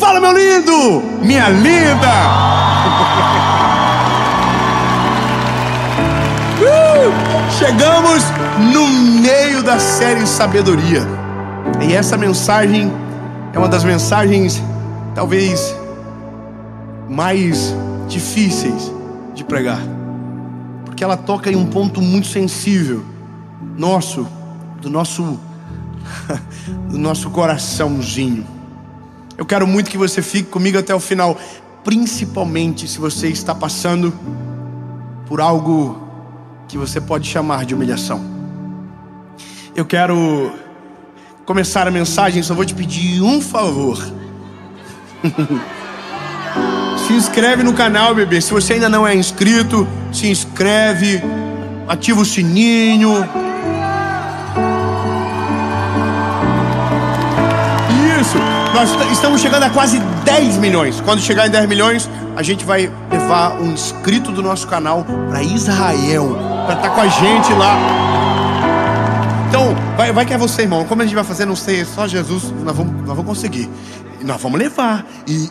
Fala, meu lindo! Minha linda! Chegamos no meio da série Sabedoria. E essa mensagem é uma das mensagens talvez mais difíceis de pregar, porque ela toca em um ponto muito sensível do nosso coraçãozinho. Eu quero muito que você fique comigo até o final, principalmente se você está passando por algo que você pode chamar de humilhação. Eu quero começar a mensagem, só vou te pedir um favor. Se inscreve no canal, bebê. Se você ainda não é inscrito, se inscreve, ativa o sininho. Isso, nós estamos chegando a quase 10 milhões. Quando chegar em 10 milhões, a gente vai levar um inscrito do nosso canal para Israel, para estar com a gente lá. Então, vai que é você, irmão. Como a gente vai fazer, não sei, só Jesus, nós vamos conseguir. Nós vamos levar. E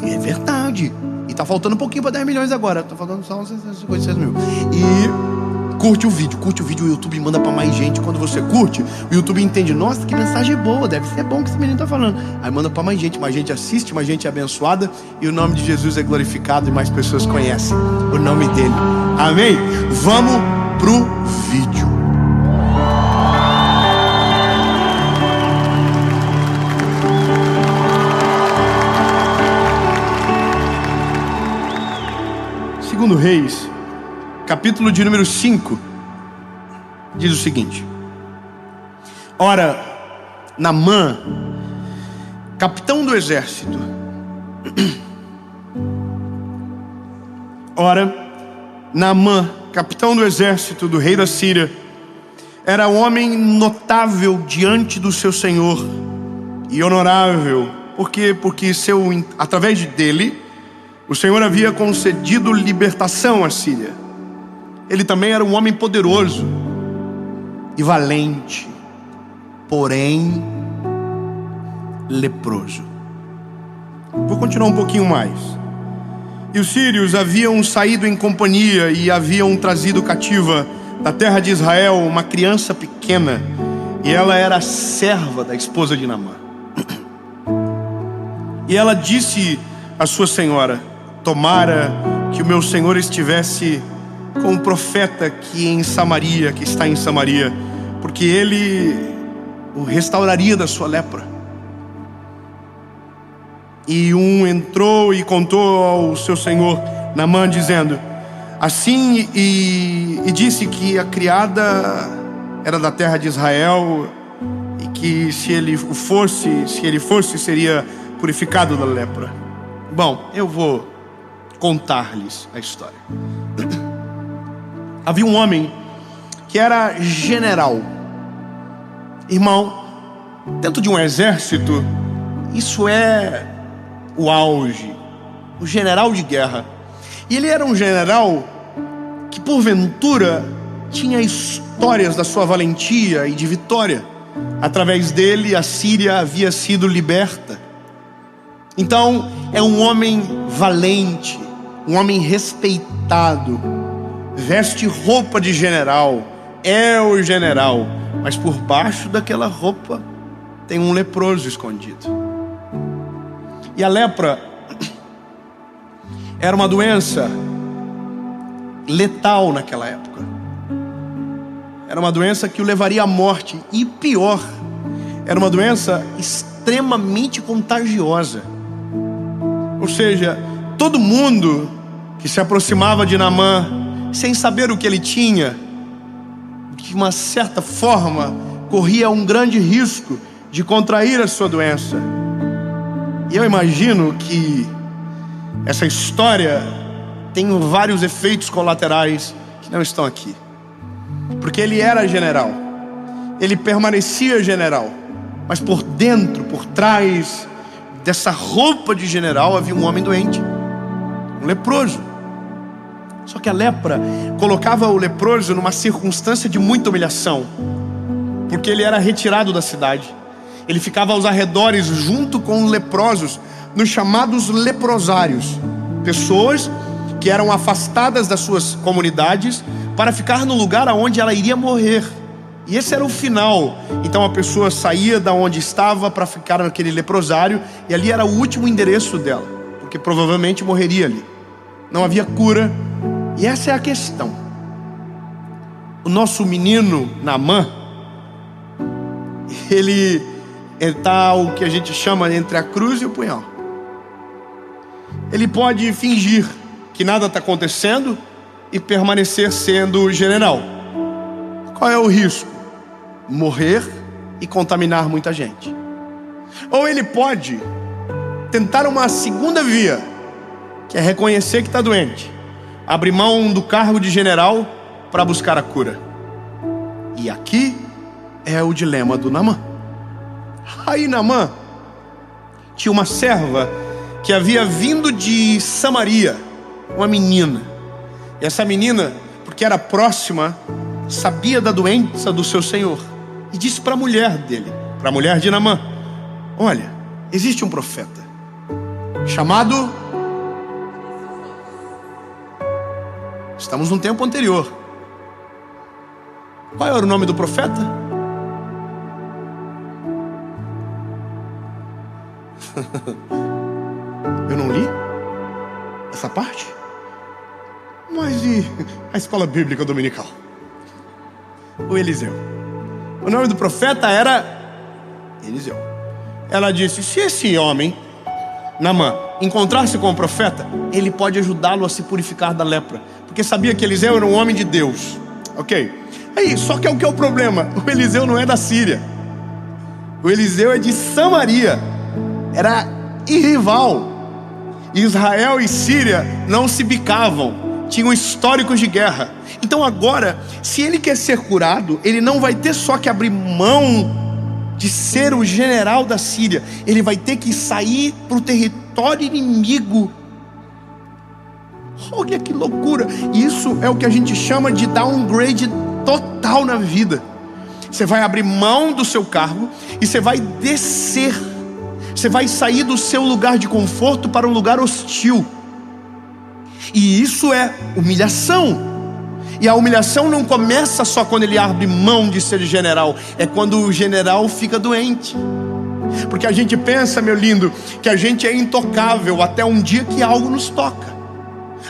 é verdade. E tá faltando um pouquinho para 10 milhões agora. Tá faltando só 56 mil. E curte o vídeo, o YouTube manda para mais gente. Quando você curte, o YouTube entende, nossa, que mensagem boa, deve ser bom que esse menino tá falando. Aí manda para mais gente assiste, mais gente é abençoada, e o nome de Jesus é glorificado e mais pessoas conhecem o nome dele. Amém? Vamos pro vídeo. Segundo Reis, capítulo de número 5, diz o seguinte: ora, Naamã, capitão do exército, do rei da Síria, era um homem notável diante do seu senhor e honorável, porque através dele o Senhor havia concedido libertação à Síria. Ele também era um homem poderoso e valente, porém leproso. Vou continuar um pouquinho mais. E os sírios haviam saído em companhia e haviam trazido cativa da terra de Israel uma criança pequena, e ela era serva da esposa de Naamã. E ela disse à sua senhora: tomara que o meu senhor estivesse com o profeta que está em Samaria, porque ele o restauraria da sua lepra. E entrou e contou ao seu senhor Naamã, dizendo assim, e disse que a criada era da terra de Israel, e que se ele fosse seria purificado da lepra. Bom, eu vou contar-lhes a história. Havia um homem que era general. Irmão, dentro de um exército, isso é o auge, o general de guerra. E ele era um general que, porventura, tinha histórias da sua valentia e de vitória. Através dele, a Síria havia sido liberta. Então, é um homem valente, um homem respeitado, veste roupa de general, é o general, mas por baixo daquela roupa tem um leproso escondido. E a lepra era uma doença letal naquela época. Era uma doença que o levaria à morte, e pior, era uma doença extremamente contagiosa. Ou seja, todo mundo que se aproximava de Naamã, sem saber o que ele tinha, de uma certa forma, corria um grande risco de contrair a sua doença. E eu imagino que essa história tem vários efeitos colaterais que não estão aqui. Porque ele era general, ele permanecia general, mas por dentro, por trás dessa roupa de general, havia um homem doente, um leproso. Só que a lepra colocava o leproso numa circunstância de muita humilhação, porque ele era retirado da cidade. Ele ficava aos arredores junto com leprosos, nos chamados leprosários, pessoas que eram afastadas das suas comunidades para ficar no lugar onde ela iria morrer. E esse era o final. Então a pessoa saía da onde estava para ficar naquele leprosário, e ali era o último endereço dela, porque provavelmente morreria ali. Não havia cura. E essa é a questão. O nosso menino Naamã, ele está o que a gente chama entre a cruz e o punhal. Ele pode fingir que nada está acontecendo e permanecer sendo general. Qual é o risco? Morrer e contaminar muita gente. Ou ele pode tentar uma segunda via, que é reconhecer que está doente, abrir mão do cargo de general para buscar a cura. E aqui é o dilema do Naamã. Aí Naamã tinha uma serva que havia vindo de Samaria, uma menina. E essa menina, porque era próxima, sabia da doença do seu senhor, e disse para a mulher dele, para a mulher de Naamã: olha, existe um profeta chamado... Estamos num tempo anterior. Qual era o nome do profeta? Eu não li essa parte. Mas e a escola bíblica dominical? O Eliseu. O nome do profeta era Eliseu. Ela disse: se esse homem, Naamã, encontrar-se com o profeta, ele pode ajudá-lo a se purificar da lepra, porque sabia que Eliseu era um homem de Deus. Ok. Aí, só que o que é o problema? O Eliseu não é da Síria. O Eliseu é de Samaria. Era irrival. Israel e Síria não se bicavam, tinham históricos de guerra. Então agora, se ele quer ser curado, ele não vai ter só que abrir mão de ser o general da Síria, ele vai ter que sair para o território inimigo. Olha que loucura. Isso é o que a gente chama de downgrade total na vida. Você vai abrir mão do seu cargo e você vai descer. Você vai sair do seu lugar de conforto para um lugar hostil. E isso é humilhação. E a humilhação não começa só quando ele abre mão de ser general, é quando o general fica doente. Porque a gente pensa, meu lindo, que a gente é intocável até um dia que algo nos toca.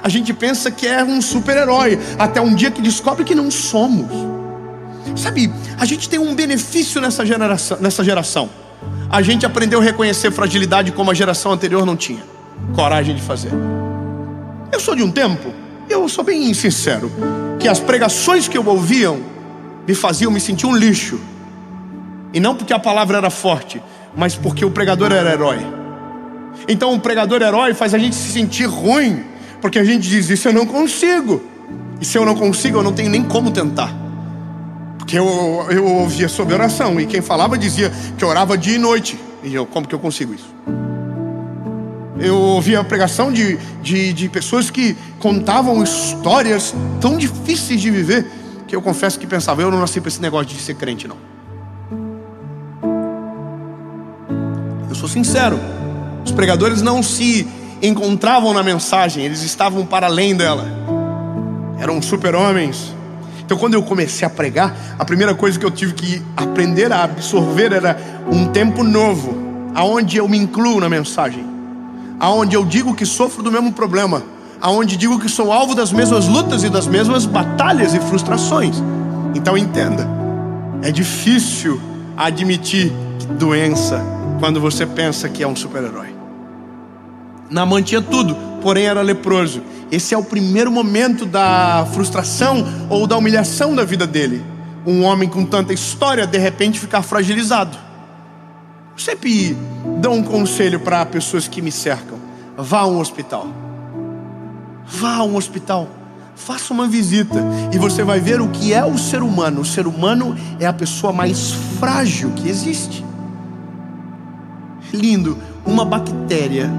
A gente pensa que é um super-herói até um dia que descobre que não somos. Sabe, a gente tem um benefício nessa geração. A gente aprendeu a reconhecer fragilidade como a geração anterior não tinha coragem de fazer. Eu sou de um tempo, eu sou bem sincero, que as pregações que eu ouvia me faziam me sentir um lixo. E não porque a palavra era forte, mas porque o pregador era herói. Então o pregador herói faz a gente se sentir ruim, porque a gente diz: isso eu não consigo. E se eu não consigo, eu não tenho nem como tentar. Porque eu ouvia sobre oração, e quem falava dizia que orava dia e noite. E eu, como que eu consigo isso? Eu ouvia a pregação de pessoas que contavam histórias tão difíceis de viver, que eu confesso que pensava: eu não nasci para esse negócio de ser crente, não. Eu sou sincero, os pregadores não se encontravam na mensagem, eles estavam para além dela. Eram super-homens. Então quando eu comecei a pregar, a primeira coisa que eu tive que aprender a absorver era um tempo novo, aonde eu me incluo na mensagem, aonde eu digo que sofro do mesmo problema, aonde digo que sou alvo das mesmas lutas e das mesmas batalhas e frustrações. Então entenda, é difícil admitir doença quando você pensa que é um super-herói. Naamã tinha tudo, porém era leproso. Esse é o primeiro momento da frustração ou da humilhação da vida dele. Um homem com tanta história, de repente ficar fragilizado. Eu sempre dou um conselho para pessoas que me cercam: vá a um hospital. Vá a um hospital, faça uma visita, e você vai ver o que é o ser humano. O ser humano é a pessoa mais frágil que existe. Lindo, uma bactéria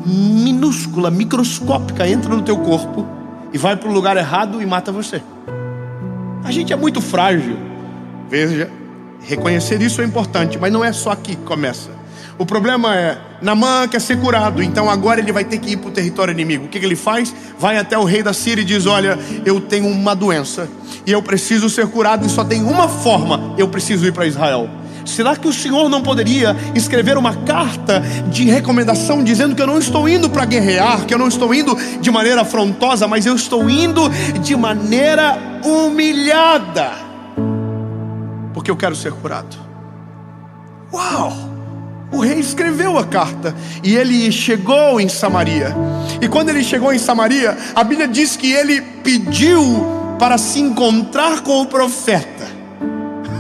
minúscula, microscópica entra no teu corpo e vai para o lugar errado e mata você. A gente é muito frágil. Veja, reconhecer isso é importante, mas não é só aqui que começa. O problema é, Naamã quer ser curado, então agora ele vai ter que ir para o território inimigo. O que ele faz? Vai até o rei da Síria e diz: olha, eu tenho uma doença e eu preciso ser curado, e só tem uma forma, eu preciso ir para Israel. Será que o Senhor não poderia escrever uma carta de recomendação dizendo que eu não estou indo para guerrear, que eu não estou indo de maneira afrontosa, mas eu estou indo de maneira humilhada, porque eu quero ser curado? Uau! O rei escreveu a carta e ele chegou em Samaria. E quando ele chegou em Samaria, a Bíblia diz que ele pediu para se encontrar com o profeta.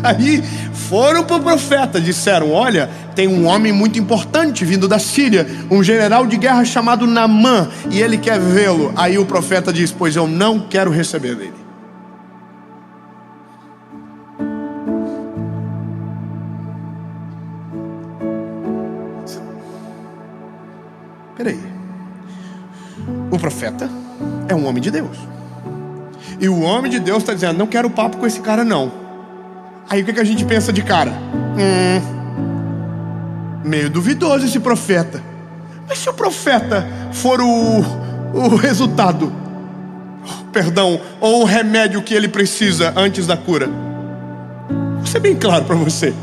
Aí foram para o profeta, disseram: olha, tem um homem muito importante vindo da Síria, um general de guerra chamado Naamã, e ele quer vê-lo. Aí o profeta diz: pois eu não quero receber dele. Peraí, o profeta é um homem de Deus, e o homem de Deus está dizendo: não quero papo com esse cara não. Aí o que a gente pensa de cara? Meio duvidoso esse profeta. Mas se o profeta for o resultado, ou o remédio que ele precisa antes da cura? Vou ser bem claro para você: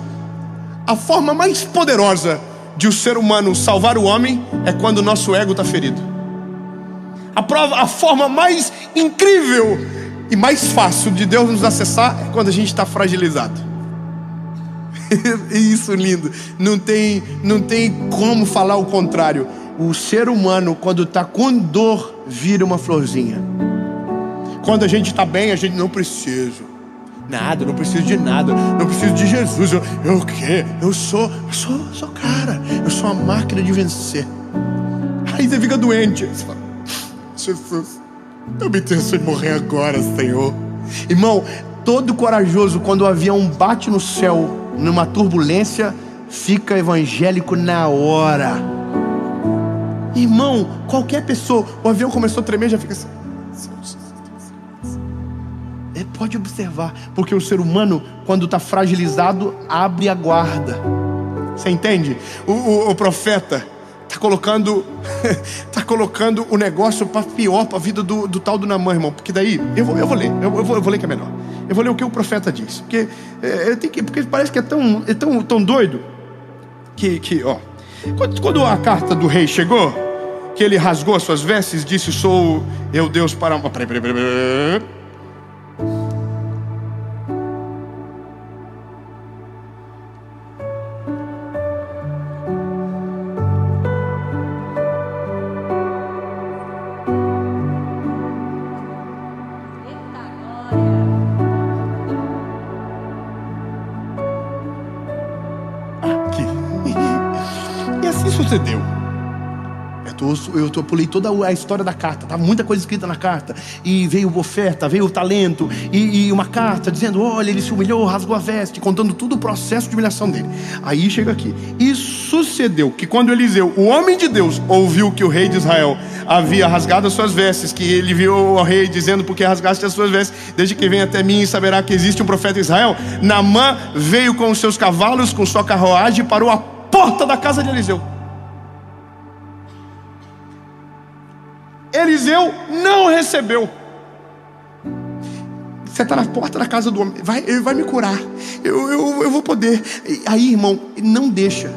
a forma mais poderosa de o ser humano salvar o homem é quando o nosso ego está ferido. A forma mais incrível e mais fácil de Deus nos acessar é quando a gente está fragilizado. Isso lindo, não tem como falar o contrário. O ser humano, quando está com dor, vira uma florzinha. Quando a gente está bem, a gente não precisa nada, não preciso de nada, não preciso de Jesus. Eu o quê? Eu sou cara, eu sou uma máquina de vencer. Aí você fica doente, você fala: Jesus, eu me tenho em morrer agora, Senhor. Irmão, todo corajoso, quando o avião bate no céu numa turbulência, fica evangélico na hora. Irmão, qualquer pessoa, o avião começou a tremer, já fica assim. Pode observar, porque o ser humano, quando está fragilizado, abre a guarda. Você entende? O profeta está colocando o negócio para pior, para a vida do tal do Naamã, irmão. Porque daí, eu vou ler que é melhor. Eu vou ler o que o profeta diz. Porque parece que é tão doido que ó, quando a carta do rei chegou, que ele rasgou as suas vestes, disse: sou eu Deus para... Peraí. Sucedeu. Eu pulei toda a história da carta. Estava muita coisa escrita na carta. E veio oferta, veio o talento, e uma carta dizendo: olha, ele se humilhou, rasgou a veste, contando todo o processo de humilhação dele. Aí chega aqui: e sucedeu que quando Eliseu, o homem de Deus, ouviu que o rei de Israel havia rasgado as suas vestes, que ele viu o rei dizendo: porque rasgaste as suas vestes, desde que venha até mim e saberá que existe um profeta em Israel. Naamã veio com os seus cavalos, com sua carruagem, e parou à porta da casa de Eliseu. Eliseu não recebeu. Você está na porta da casa do homem, ele vai me curar, eu vou poder. Aí, irmão, ele não deixa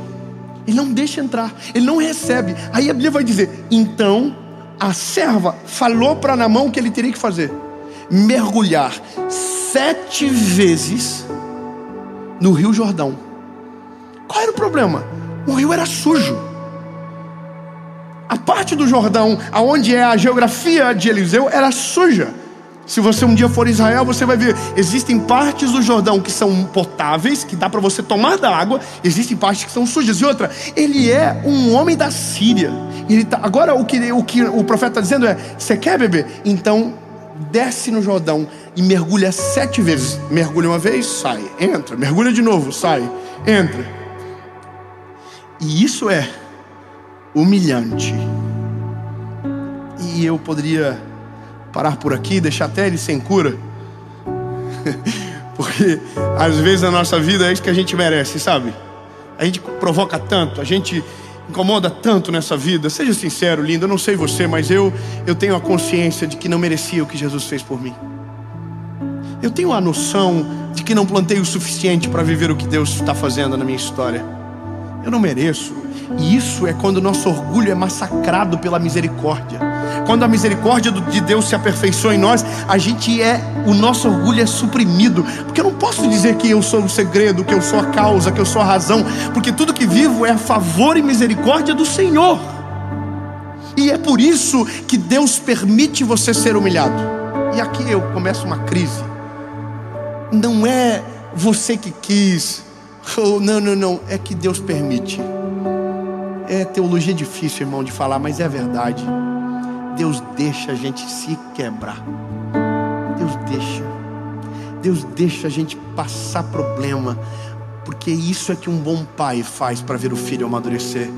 entrar, ele não recebe. Aí a Bíblia vai dizer: então a serva falou para Naamã o que ele teria que fazer: mergulhar 7 vezes no Rio Jordão. Qual era o problema? O rio era sujo. A parte do Jordão, aonde é a geografia de Eliseu, era suja. Se você um dia for a Israel, você vai ver, existem partes do Jordão que são potáveis, que dá para você tomar da água. Existem partes que são sujas. E outra, ele é um homem da Síria. Agora o que o profeta está dizendo é: você quer beber? Então desce no Jordão e mergulha 7 vezes. Mergulha uma vez, sai, entra. Mergulha de novo, sai, entra. E isso é humilhante. E eu poderia parar por aqui, deixar até ele sem cura, porque às vezes na nossa vida é isso que a gente merece, sabe? A gente provoca tanto, a gente incomoda tanto nessa vida. Seja sincero, lindo, eu não sei você, mas eu tenho a consciência de que não merecia o que Jesus fez por mim. Eu tenho a noção de que não plantei o suficiente para viver o que Deus está fazendo na minha história. Eu não mereço. E isso é quando o nosso orgulho é massacrado pela misericórdia. Quando a misericórdia de Deus se aperfeiçoa em nós, o nosso orgulho é suprimido. Porque eu não posso dizer que eu sou o segredo, que eu sou a causa, que eu sou a razão, porque tudo que vivo é a favor e misericórdia do Senhor. E é por isso que Deus permite você ser humilhado. E aqui eu começo uma crise. Não é você que quis, não, é que Deus permite. É teologia difícil, irmão, de falar, mas é verdade. Deus deixa a gente se quebrar. Deus deixa a gente passar problema, porque isso é que um bom pai faz para ver o filho amadurecer.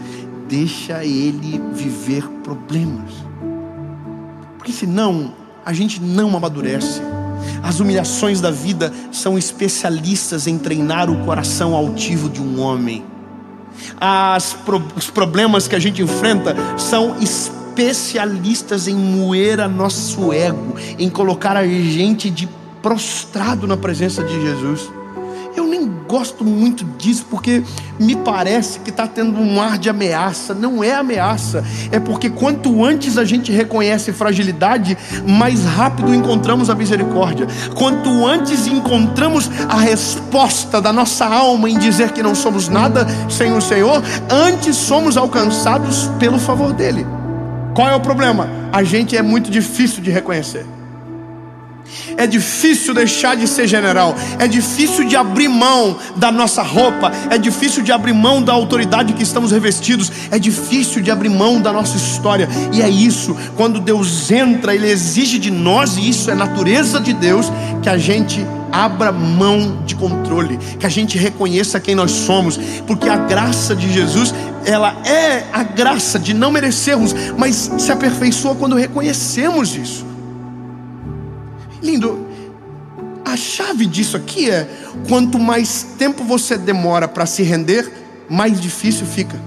Deixa ele viver problemas, porque senão a gente não amadurece. As humilhações da vida são especialistas em treinar o coração altivo de um homem. Os problemas que a gente enfrenta são especialistas em moer a nosso ego, em colocar a gente prostrado na presença de Jesus. Eu nem gosto muito disso, porque me parece que está tendo um ar de ameaça. Não é ameaça, é porque quanto antes a gente reconhece fragilidade, mais rápido encontramos a misericórdia. Quanto antes encontramos a resposta da nossa alma em dizer que não somos nada sem o Senhor, antes somos alcançados pelo favor dele. Qual é o problema? A gente é muito difícil de reconhecer. É difícil deixar de ser general. É difícil de abrir mão da nossa roupa. É difícil de abrir mão da autoridade que estamos revestidos. É difícil de abrir mão da nossa história. E é isso, quando Deus entra, Ele exige de nós, e isso é natureza de Deus, que a gente abra mão de controle, que a gente reconheça quem nós somos. Porque a graça de Jesus, ela é a graça de não merecermos, mas se aperfeiçoa quando reconhecemos isso. Lindo, a chave disso aqui é: quanto mais tempo você demora para se render, mais difícil fica.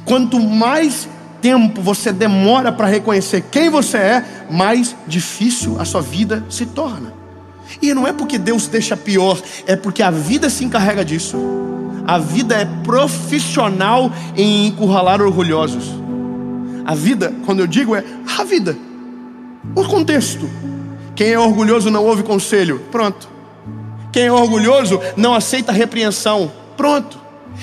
Quanto mais tempo você demora para reconhecer quem você é, mais difícil a sua vida se torna. E não é porque Deus deixa pior, é porque a vida se encarrega disso. A vida é profissional em encurralar orgulhosos. A vida, quando eu digo, é a vida, o contexto. Quem é orgulhoso não ouve conselho, pronto. Quem é orgulhoso não aceita repreensão, pronto.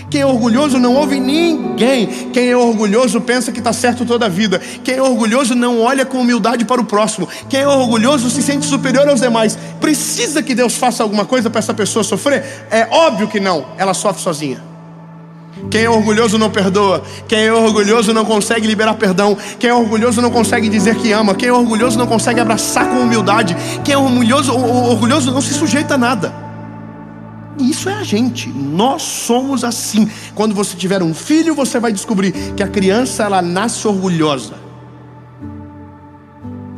Quem é orgulhoso não ouve ninguém. Quem é orgulhoso pensa que está certo toda a vida. Quem é orgulhoso não olha com humildade para o próximo. Quem é orgulhoso se sente superior aos demais. Precisa que Deus faça alguma coisa para essa pessoa sofrer? É óbvio que não, ela sofre sozinha. Quem é orgulhoso não perdoa. Quem é orgulhoso não consegue liberar perdão. Quem é orgulhoso não consegue dizer que ama. Quem é orgulhoso não consegue abraçar com humildade. Quem é orgulhoso não se sujeita a nada. E isso é a gente. Nós somos assim. Quando você tiver um filho, você vai descobrir que a criança, ela nasce orgulhosa.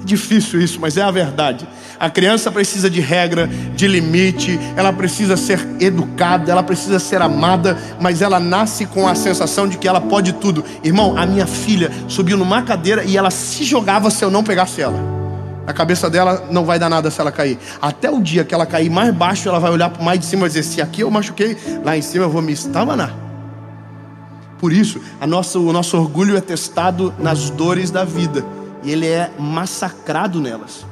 É difícil isso, mas é a verdade. A criança precisa de regra, de limite. Ela precisa ser educada, ela precisa ser amada, mas ela nasce com a sensação de que ela pode tudo. Irmão, a minha filha subiu numa cadeira e ela se jogava se eu não pegasse ela. A cabeça dela não vai dar nada se ela cair. Até o dia que ela cair mais baixo, ela vai olhar para o mais de cima e dizer: se aqui eu machuquei, lá em cima eu vou me estabanar. Por isso, o nosso orgulho é testado nas dores da vida, e ele é massacrado nelas.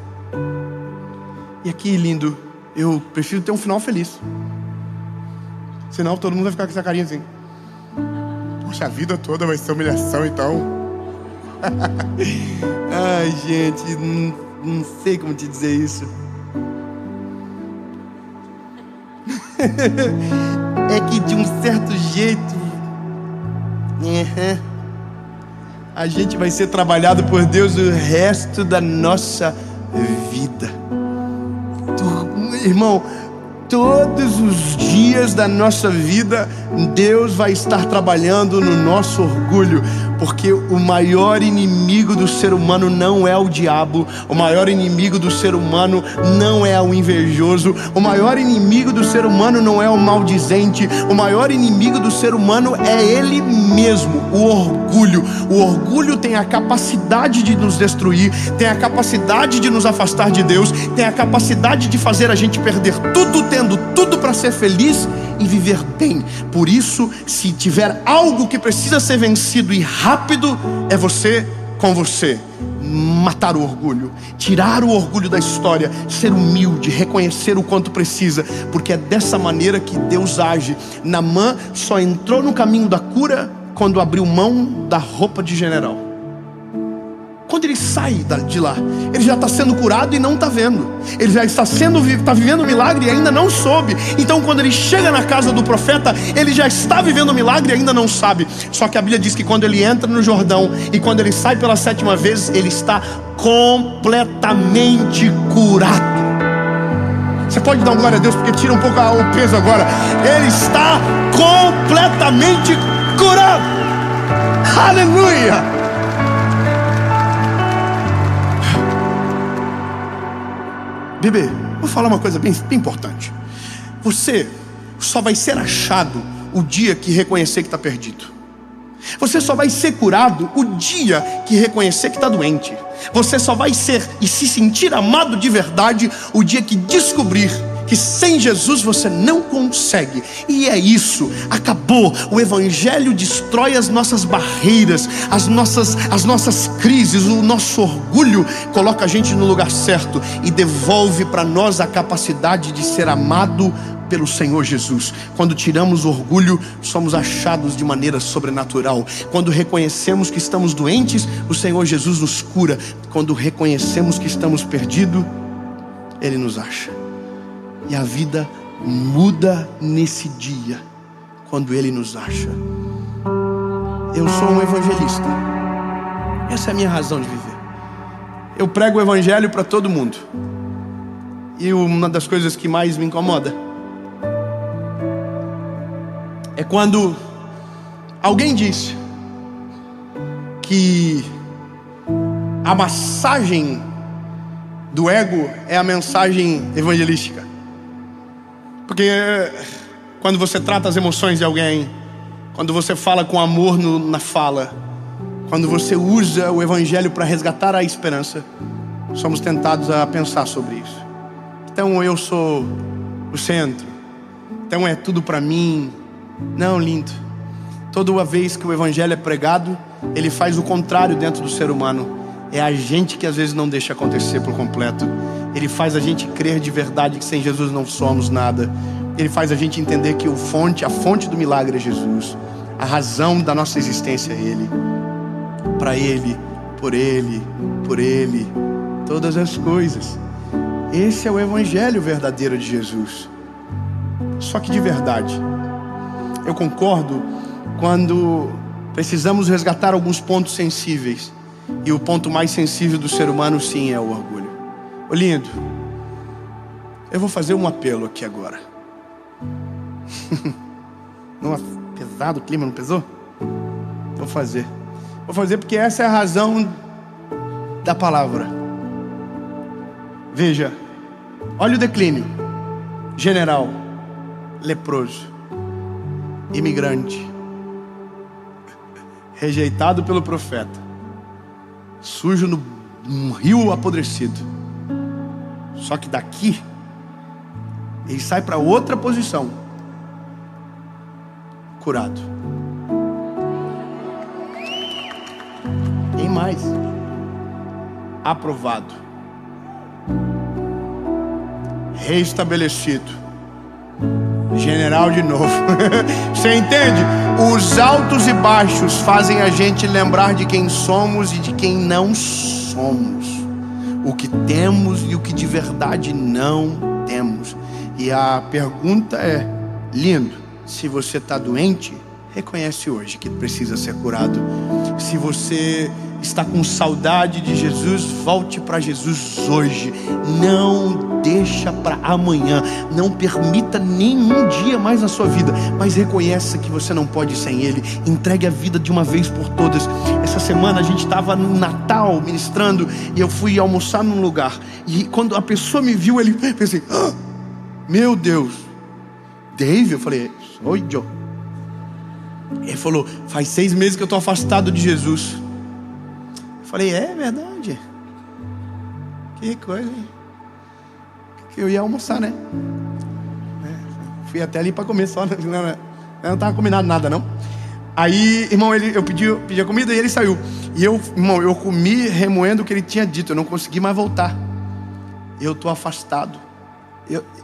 E aqui, lindo, eu prefiro ter um final feliz. Senão todo mundo vai ficar com essa carinha assim: poxa, a vida toda vai ser humilhação, então. Ai, gente, não sei como te dizer isso. É que de um certo jeito, a gente vai ser trabalhado por Deus o resto da nossa vida. Irmão, todos os dias da nossa vida Deus vai estar trabalhando no nosso orgulho, porque o maior inimigo do ser humano não é o diabo, o maior inimigo do ser humano não é o invejoso, o maior inimigo do ser humano não é o maldizente, o maior inimigo do ser humano é ele mesmo, o orgulho. O orgulho tem a capacidade de nos destruir, tem a capacidade de nos afastar de Deus, tem a capacidade de fazer a gente perder tudo, tendo tudo para ser feliz e viver bem. Por isso, se tiver algo que precisa ser vencido e rápido, é você com você. Matar o orgulho, tirar o orgulho da história, ser humilde, reconhecer o quanto precisa, porque é dessa maneira que Deus age. Naamã só entrou no caminho da cura quando abriu mão da roupa de general. Quando ele sai de lá, ele já está sendo curado e não está vendo. Ele já está vivendo um milagre e ainda não soube. Então quando ele chega na casa do profeta, ele já está vivendo um milagre e ainda não sabe. Só que a Bíblia diz que quando ele entra no Jordão e quando ele sai pela 7ª vez, ele está completamente curado. Você pode dar um glória a Deus, porque tira um pouco o peso agora. Ele está completamente curado. Aleluia! Bebê, vou falar uma coisa bem importante. Você só vai ser achado o dia que reconhecer que está perdido. Você só vai ser curado o dia que reconhecer que está doente. Você só vai ser e se sentir amado de verdade o dia que descobrir que sem Jesus você não consegue. E é isso, acabou. O Evangelho destrói as nossas barreiras, as nossas crises, o nosso orgulho, coloca a gente no lugar certo e devolve para nós a capacidade de ser amado pelo Senhor Jesus. Quando tiramos o orgulho, somos achados de maneira sobrenatural. Quando reconhecemos que estamos doentes, o Senhor Jesus nos cura. Quando reconhecemos que estamos perdidos, Ele nos acha. E a vida muda nesse dia, quando Ele nos acha. Eu sou um evangelista. Essa é a minha razão de viver. Eu prego o Evangelho para todo mundo. E uma das coisas que mais me incomoda é quando alguém diz que a massagem do ego é a mensagem evangelística. Porque quando você trata as emoções de alguém, quando você fala com amor na fala, quando você usa o Evangelho para resgatar a esperança, somos tentados a pensar sobre isso. Então eu sou o centro, então é tudo para mim. Não, lindo. Toda vez que o Evangelho é pregado, ele faz o contrário dentro do ser humano. É a gente que às vezes não deixa acontecer por completo. Ele faz a gente crer de verdade que sem Jesus não somos nada. Ele faz a gente entender que a fonte do milagre é Jesus. A razão da nossa existência é Ele. Para Ele, por Ele, por Ele, todas as coisas. Esse é o Evangelho verdadeiro de Jesus. Só que de verdade, eu concordo quando precisamos resgatar alguns pontos sensíveis. E o ponto mais sensível do ser humano, sim, é o orgulho. Ô lindo, eu vou fazer um apelo aqui agora. Não é pesado o clima, não pesou? Vou fazer porque essa é a razão da palavra. Veja, olha o declínio. General, leproso, imigrante, rejeitado pelo profeta, sujo num rio apodrecido. Só que daqui ele sai para outra posição, curado. Tem mais, aprovado, reestabelecido, general de novo. Você entende? Os altos e baixos fazem a gente lembrar de quem somos e de quem não somos, o que temos e o que de verdade não temos. E a pergunta é, lindo, se você está doente, reconhece hoje que precisa ser curado. Se você está com saudade de Jesus, volte para Jesus hoje. Não deixa para amanhã. Não permita nenhum dia mais na sua vida, mas reconheça que você não pode sem Ele. Entregue a vida de uma vez por todas. Essa semana a gente estava no Natal ministrando e eu fui almoçar num lugar. E quando a pessoa me viu, ele pensei, ah, meu Deus, Dave? Eu falei, sou eu. Ele falou, faz 6 meses que eu estou afastado de Jesus. Eu falei, é verdade? Que coisa, hein? Que eu ia almoçar, né? Fui até ali para comer só, não estava combinado nada, não. Aí, irmão, eu pedi a comida e ele saiu. E eu comi remoendo o que ele tinha dito. Eu não consegui mais voltar. Eu estou afastado.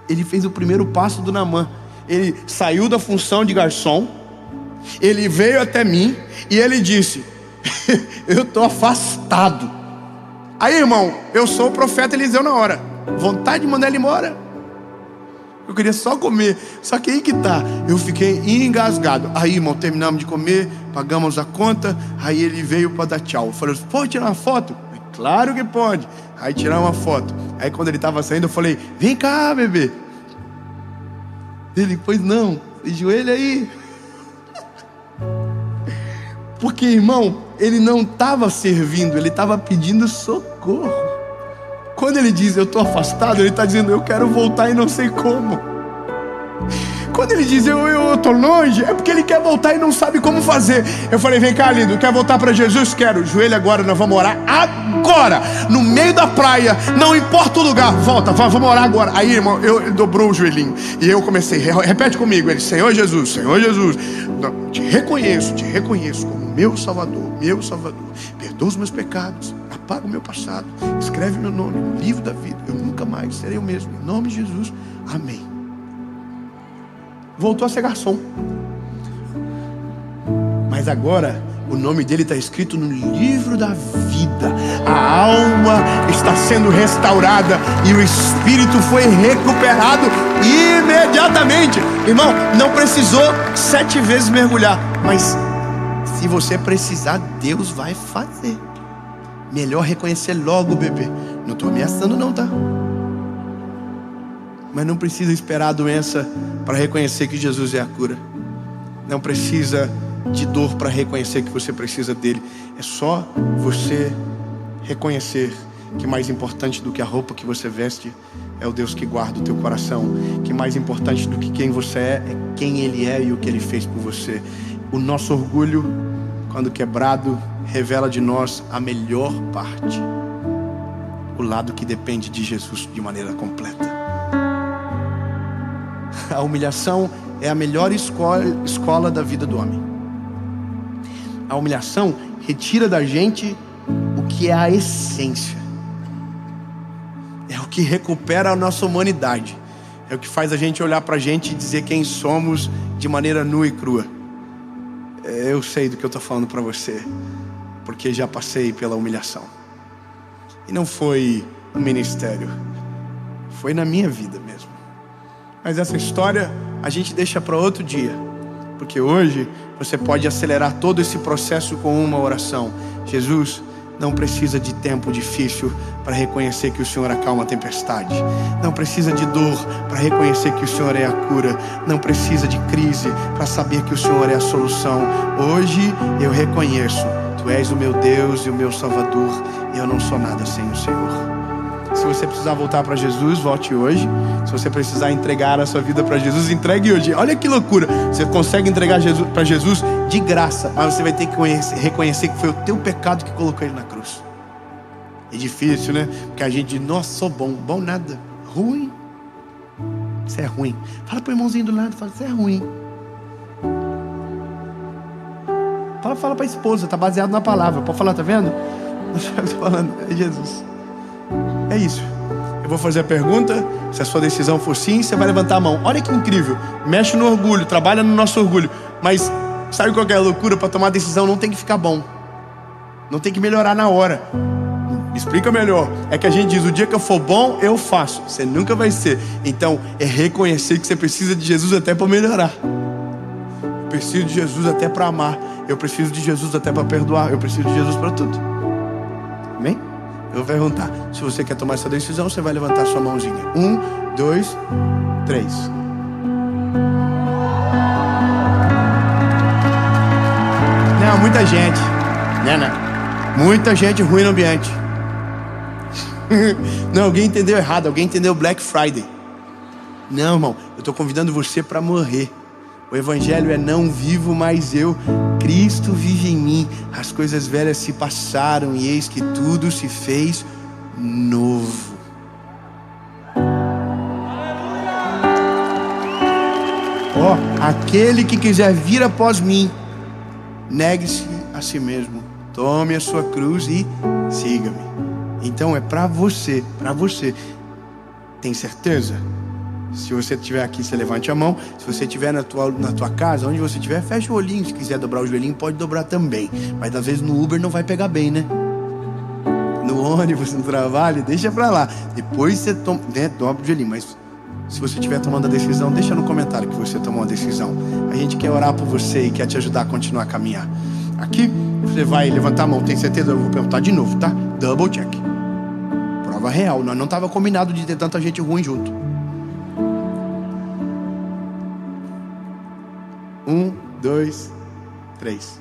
Ele fez o primeiro passo do Naamã. Ele saiu da função de garçom. Ele veio até mim e ele disse, eu estou afastado. Aí, irmão, eu sou o profeta Eliseu na hora. Vontade de mandar ele embora. Eu queria só comer. Só que aí que tá, eu fiquei engasgado. Aí, irmão, terminamos de comer, pagamos a conta. Aí ele veio para dar tchau. Eu falei, pode tirar uma foto? Claro que pode. Aí tirar uma foto. Aí quando ele estava saindo, eu falei, vem cá, bebê. Ele, pois não, joelho aí. Porque, irmão, ele não estava servindo, ele estava pedindo socorro. Quando ele diz, eu estou afastado, ele está dizendo, eu quero voltar e não sei como. Quando ele diz, eu estou longe, é porque ele quer voltar e não sabe como fazer. Eu falei, vem cá, lindo, quer voltar para Jesus? Quero. Joelho agora, nós vamos orar agora, no meio da praia, não importa o lugar. Volta, vamos orar agora. Aí, irmão, ele dobrou o joelhinho. E eu comecei, repete comigo. Ele, Senhor Jesus, te reconheço como meu Salvador. Perdoa os meus pecados, apaga o meu passado, escreve meu nome no livro da vida. Eu nunca mais serei o mesmo. Em nome de Jesus, amém. Voltou a ser garçom. Mas agora o nome dele está escrito no livro da vida. A alma está sendo restaurada e o espírito foi recuperado imediatamente. Irmão, não precisou 7 vezes mergulhar, mas se você precisar, Deus vai fazer. Melhor reconhecer logo, bebê. Não estou ameaçando não, tá? Mas não precisa esperar a doença para reconhecer que Jesus é a cura. Não precisa de dor para reconhecer que você precisa dele. É só você reconhecer que mais importante do que a roupa que você veste é o Deus que guarda o teu coração. Que mais importante do que quem você é quem ele é e o que ele fez por você. O nosso orgulho, quando quebrado, revela de nós a melhor parte. O lado que depende de Jesus de maneira completa. A humilhação é a melhor escola da vida do homem. A humilhação retira da gente o que é a essência. É o que recupera a nossa humanidade. É o que faz a gente olhar pra gente e dizer quem somos de maneira nua e crua. Eu sei do que eu estou falando para você, porque já passei pela humilhação. E não foi no ministério, foi na minha vida mesmo. Mas essa história a gente deixa para outro dia, porque hoje você pode acelerar todo esse processo com uma oração. Jesus não precisa de tempo difícil para reconhecer que o Senhor acalma a tempestade. Não precisa de dor para reconhecer que o Senhor é a cura. Não precisa de crise para saber que o Senhor é a solução. Hoje eu reconheço, Tu és o meu Deus e o meu Salvador. E eu não sou nada sem o Senhor. Se você precisar voltar para Jesus, volte hoje. Se você precisar entregar a sua vida para Jesus, entregue hoje. Olha que loucura. Você consegue entregar para Jesus de graça, mas você vai ter que reconhecer que foi o teu pecado que colocou Ele na cruz. É difícil, né? Porque a gente diz, nossa, sou bom. Bom nada. Ruim. Você é ruim. Fala pro irmãozinho do lado, fala, você é ruim. Fala pra esposa, tá baseado na palavra. Pode falar, tá vendo? Eu tô falando, é Jesus. É isso. Eu vou fazer a pergunta. Se a sua decisão for sim, você vai levantar a mão. Olha que incrível. Mexe no orgulho, trabalha no nosso orgulho. Mas sabe qual que é a loucura? Para tomar decisão não tem que ficar bom. Não tem que melhorar na hora. Me explica melhor. É que a gente diz, o dia que eu for bom, eu faço. Você nunca vai ser. Então, é reconhecer que você precisa de Jesus até para melhorar. Eu preciso de Jesus até para amar. Eu preciso de Jesus até para perdoar. Eu preciso de Jesus para tudo. Amém? Eu vou perguntar. Se você quer tomar essa decisão, você vai levantar sua mãozinha. 1, 2, 3. Não, muita gente. Não. Muita gente ruim no ambiente. Não, alguém entendeu errado. Alguém entendeu Black Friday. Não, irmão. Eu estou convidando você para morrer. O evangelho é não vivo mais eu, Cristo vive em mim. As coisas velhas se passaram e eis que tudo se fez novo. Aquele que quiser vir após mim, negue-se a si mesmo, tome a sua cruz e siga-me. Então é para você, Tem certeza? Se você estiver aqui, você levante a mão. Se você estiver na tua casa, onde você estiver, fecha o olhinho. Se quiser dobrar o joelhinho, pode dobrar também. Mas às vezes no Uber não vai pegar bem, né? No ônibus, no trabalho, deixa pra lá. Depois você dobra o joelhinho. Mas se você estiver tomando a decisão, deixa no comentário que você tomou a decisão. A gente quer orar por você e quer te ajudar a continuar a caminhar. Aqui, você vai levantar a mão. Tem certeza? Eu vou perguntar de novo, tá? Double check. Prova real. Nós não estava combinado de ter tanta gente ruim junto. 1, 2, 3.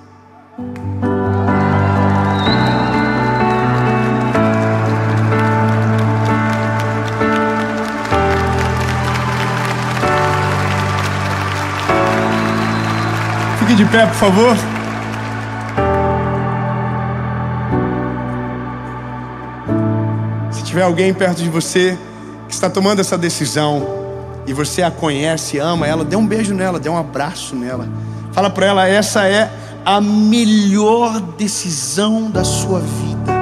Fique de pé, por favor. Se tiver alguém perto de você que está tomando essa decisão e você a conhece, ama ela, dê um beijo nela, dê um abraço nela. Fala para ela, essa é a melhor decisão da sua vida.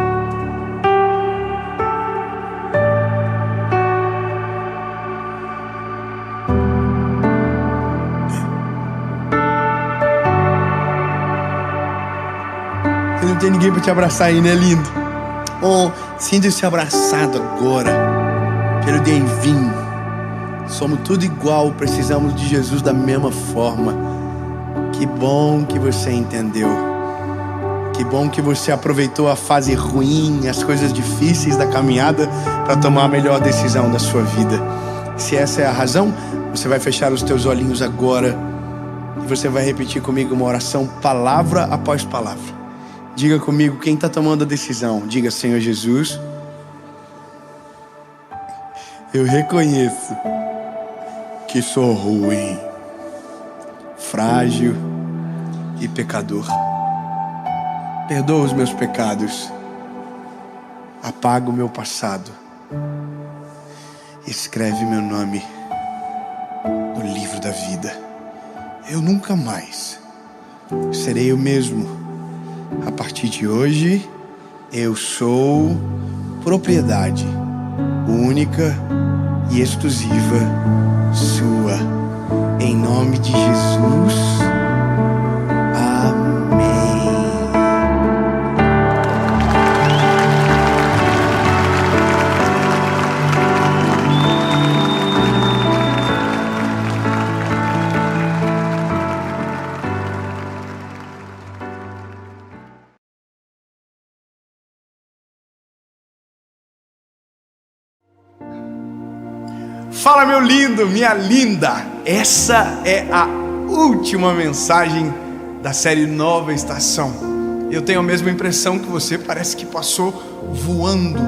Você não tem ninguém para te abraçar aí, né, lindo? Sinta-se abraçado agora pelo divino. Somos tudo igual, precisamos de Jesus da mesma forma. Que bom que você entendeu. Que bom que você aproveitou a fase ruim, as coisas difíceis da caminhada para tomar a melhor decisão da sua vida. Se essa é a razão, você vai fechar os teus olhinhos agora e você vai repetir comigo uma oração, palavra após palavra. Diga comigo quem está tomando a decisão. Diga, Senhor Jesus, eu reconheço que sou ruim, frágil e pecador. Perdoa os meus pecados, apaga o meu passado, escreve meu nome no livro da vida. Eu nunca mais serei o mesmo. A partir de hoje, eu sou propriedade única e exclusiva sua. Em nome de Jesus. Amém. Fala, meu lindo, minha linda. Essa é a última mensagem da série Nova Estação. Eu tenho a mesma impressão que você, parece que passou voando.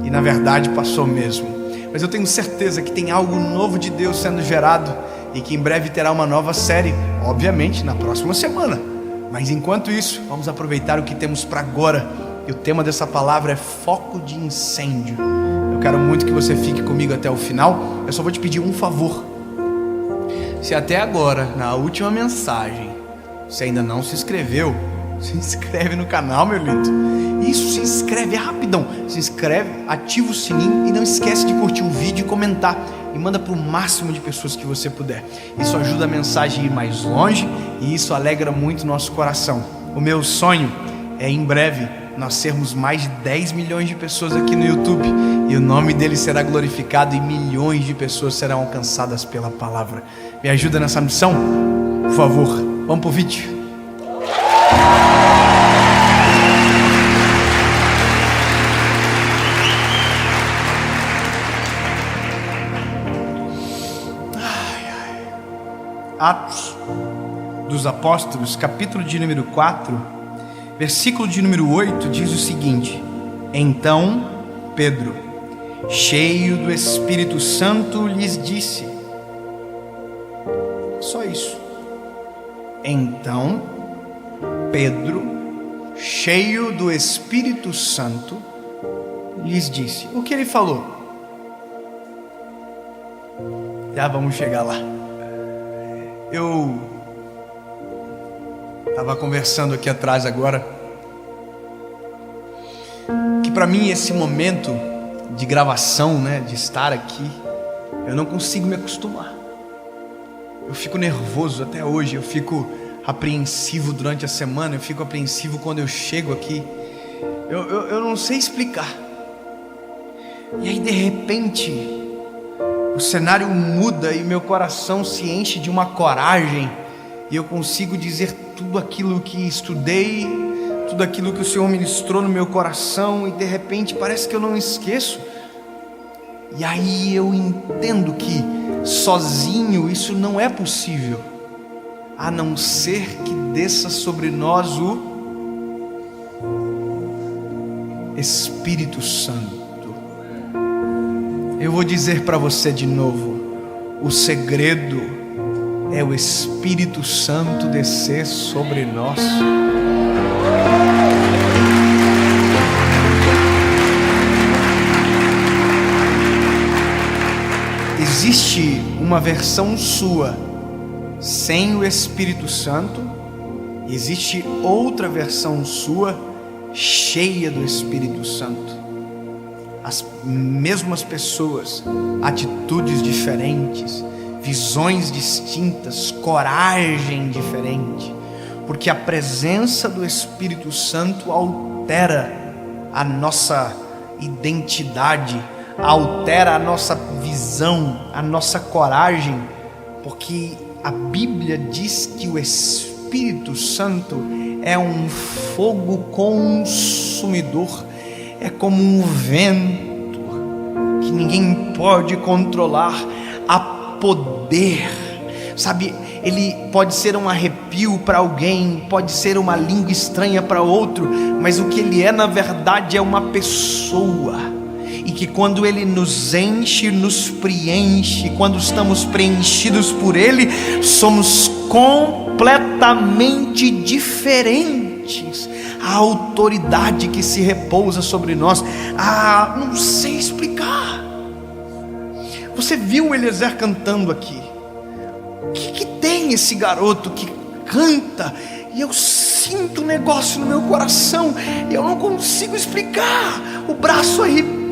E na verdade passou mesmo. Mas eu tenho certeza que tem algo novo de Deus sendo gerado e que em breve terá uma nova série, obviamente na próxima semana. Mas enquanto isso, vamos aproveitar o que temos para agora. E o tema dessa palavra é foco de incêndio. Eu quero muito que você fique comigo até o final. Eu só vou te pedir um favor. Se até agora, na última mensagem, você ainda não se inscreveu, se inscreve no canal, meu lindo. Isso, se inscreve, é rapidão. Se inscreve, ativa o sininho e não esquece de curtir o vídeo e comentar. E manda para o máximo de pessoas que você puder. Isso ajuda a mensagem a ir mais longe e isso alegra muito nosso coração. O meu sonho é, em breve, nós sermos mais de 10 milhões de pessoas aqui no YouTube. E o nome dele será glorificado e milhões de pessoas serão alcançadas pela palavra. Me ajuda nessa missão? Por favor, vamos pro vídeo. Atos dos Apóstolos, capítulo de número 4, versículo de número 8, diz o seguinte: Então Pedro, cheio do Espírito Santo, lhes disse. Só isso. Então Pedro, cheio do Espírito Santo, lhes disse. O que ele falou? Já vamos chegar lá. Eu estava conversando aqui atrás agora, que para mim esse momento de gravação, de estar aqui, eu não consigo me acostumar. Eu fico nervoso até hoje, eu fico apreensivo durante a semana, eu fico apreensivo quando eu chego aqui. Eu não sei explicar. E aí de repente o cenário muda e meu coração se enche de uma coragem, e eu consigo dizer tudo aquilo que estudei, tudo aquilo que o Senhor ministrou no meu coração, e de repente parece que eu não esqueço. E aí eu entendo que sozinho isso não é possível, a não ser que desça sobre nós o Espírito Santo. Eu vou dizer para você de novo: o segredo é o Espírito Santo descer sobre nós. Existe uma versão sua sem o Espírito Santo, e existe outra versão sua cheia do Espírito Santo. As mesmas pessoas, atitudes diferentes, visões distintas, coragem diferente, porque a presença do Espírito Santo altera a nossa identidade, altera a nossa visão, a nossa coragem, porque a Bíblia diz que o Espírito Santo é um fogo consumidor, é como um vento que ninguém pode controlar, há poder, sabe? Ele pode ser um arrepio para alguém, pode ser uma língua estranha para outro, mas o que ele é na verdade é uma pessoa, e que quando ele nos enche, nos preenche, quando estamos preenchidos por ele, somos completamente diferentes. A autoridade que se repousa sobre nós, não sei explicar. Você viu o Eliezer cantando aqui? O que tem esse garoto que canta? E eu sinto um negócio no meu coração, e eu não consigo explicar. O braço arrepia.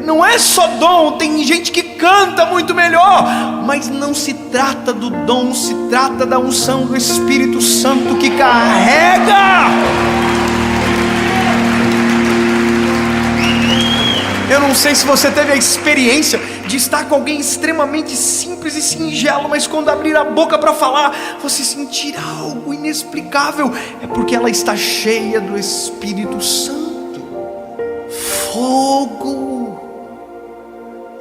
Não é só dom, tem gente que canta muito melhor, mas não se trata do dom, se trata da unção do Espírito Santo que carrega. Eu não sei se você teve a experiência de estar com alguém extremamente simples e singelo, mas quando abrir a boca para falar, você sentir algo inexplicável. É porque ela está cheia do Espírito Santo. Fogo.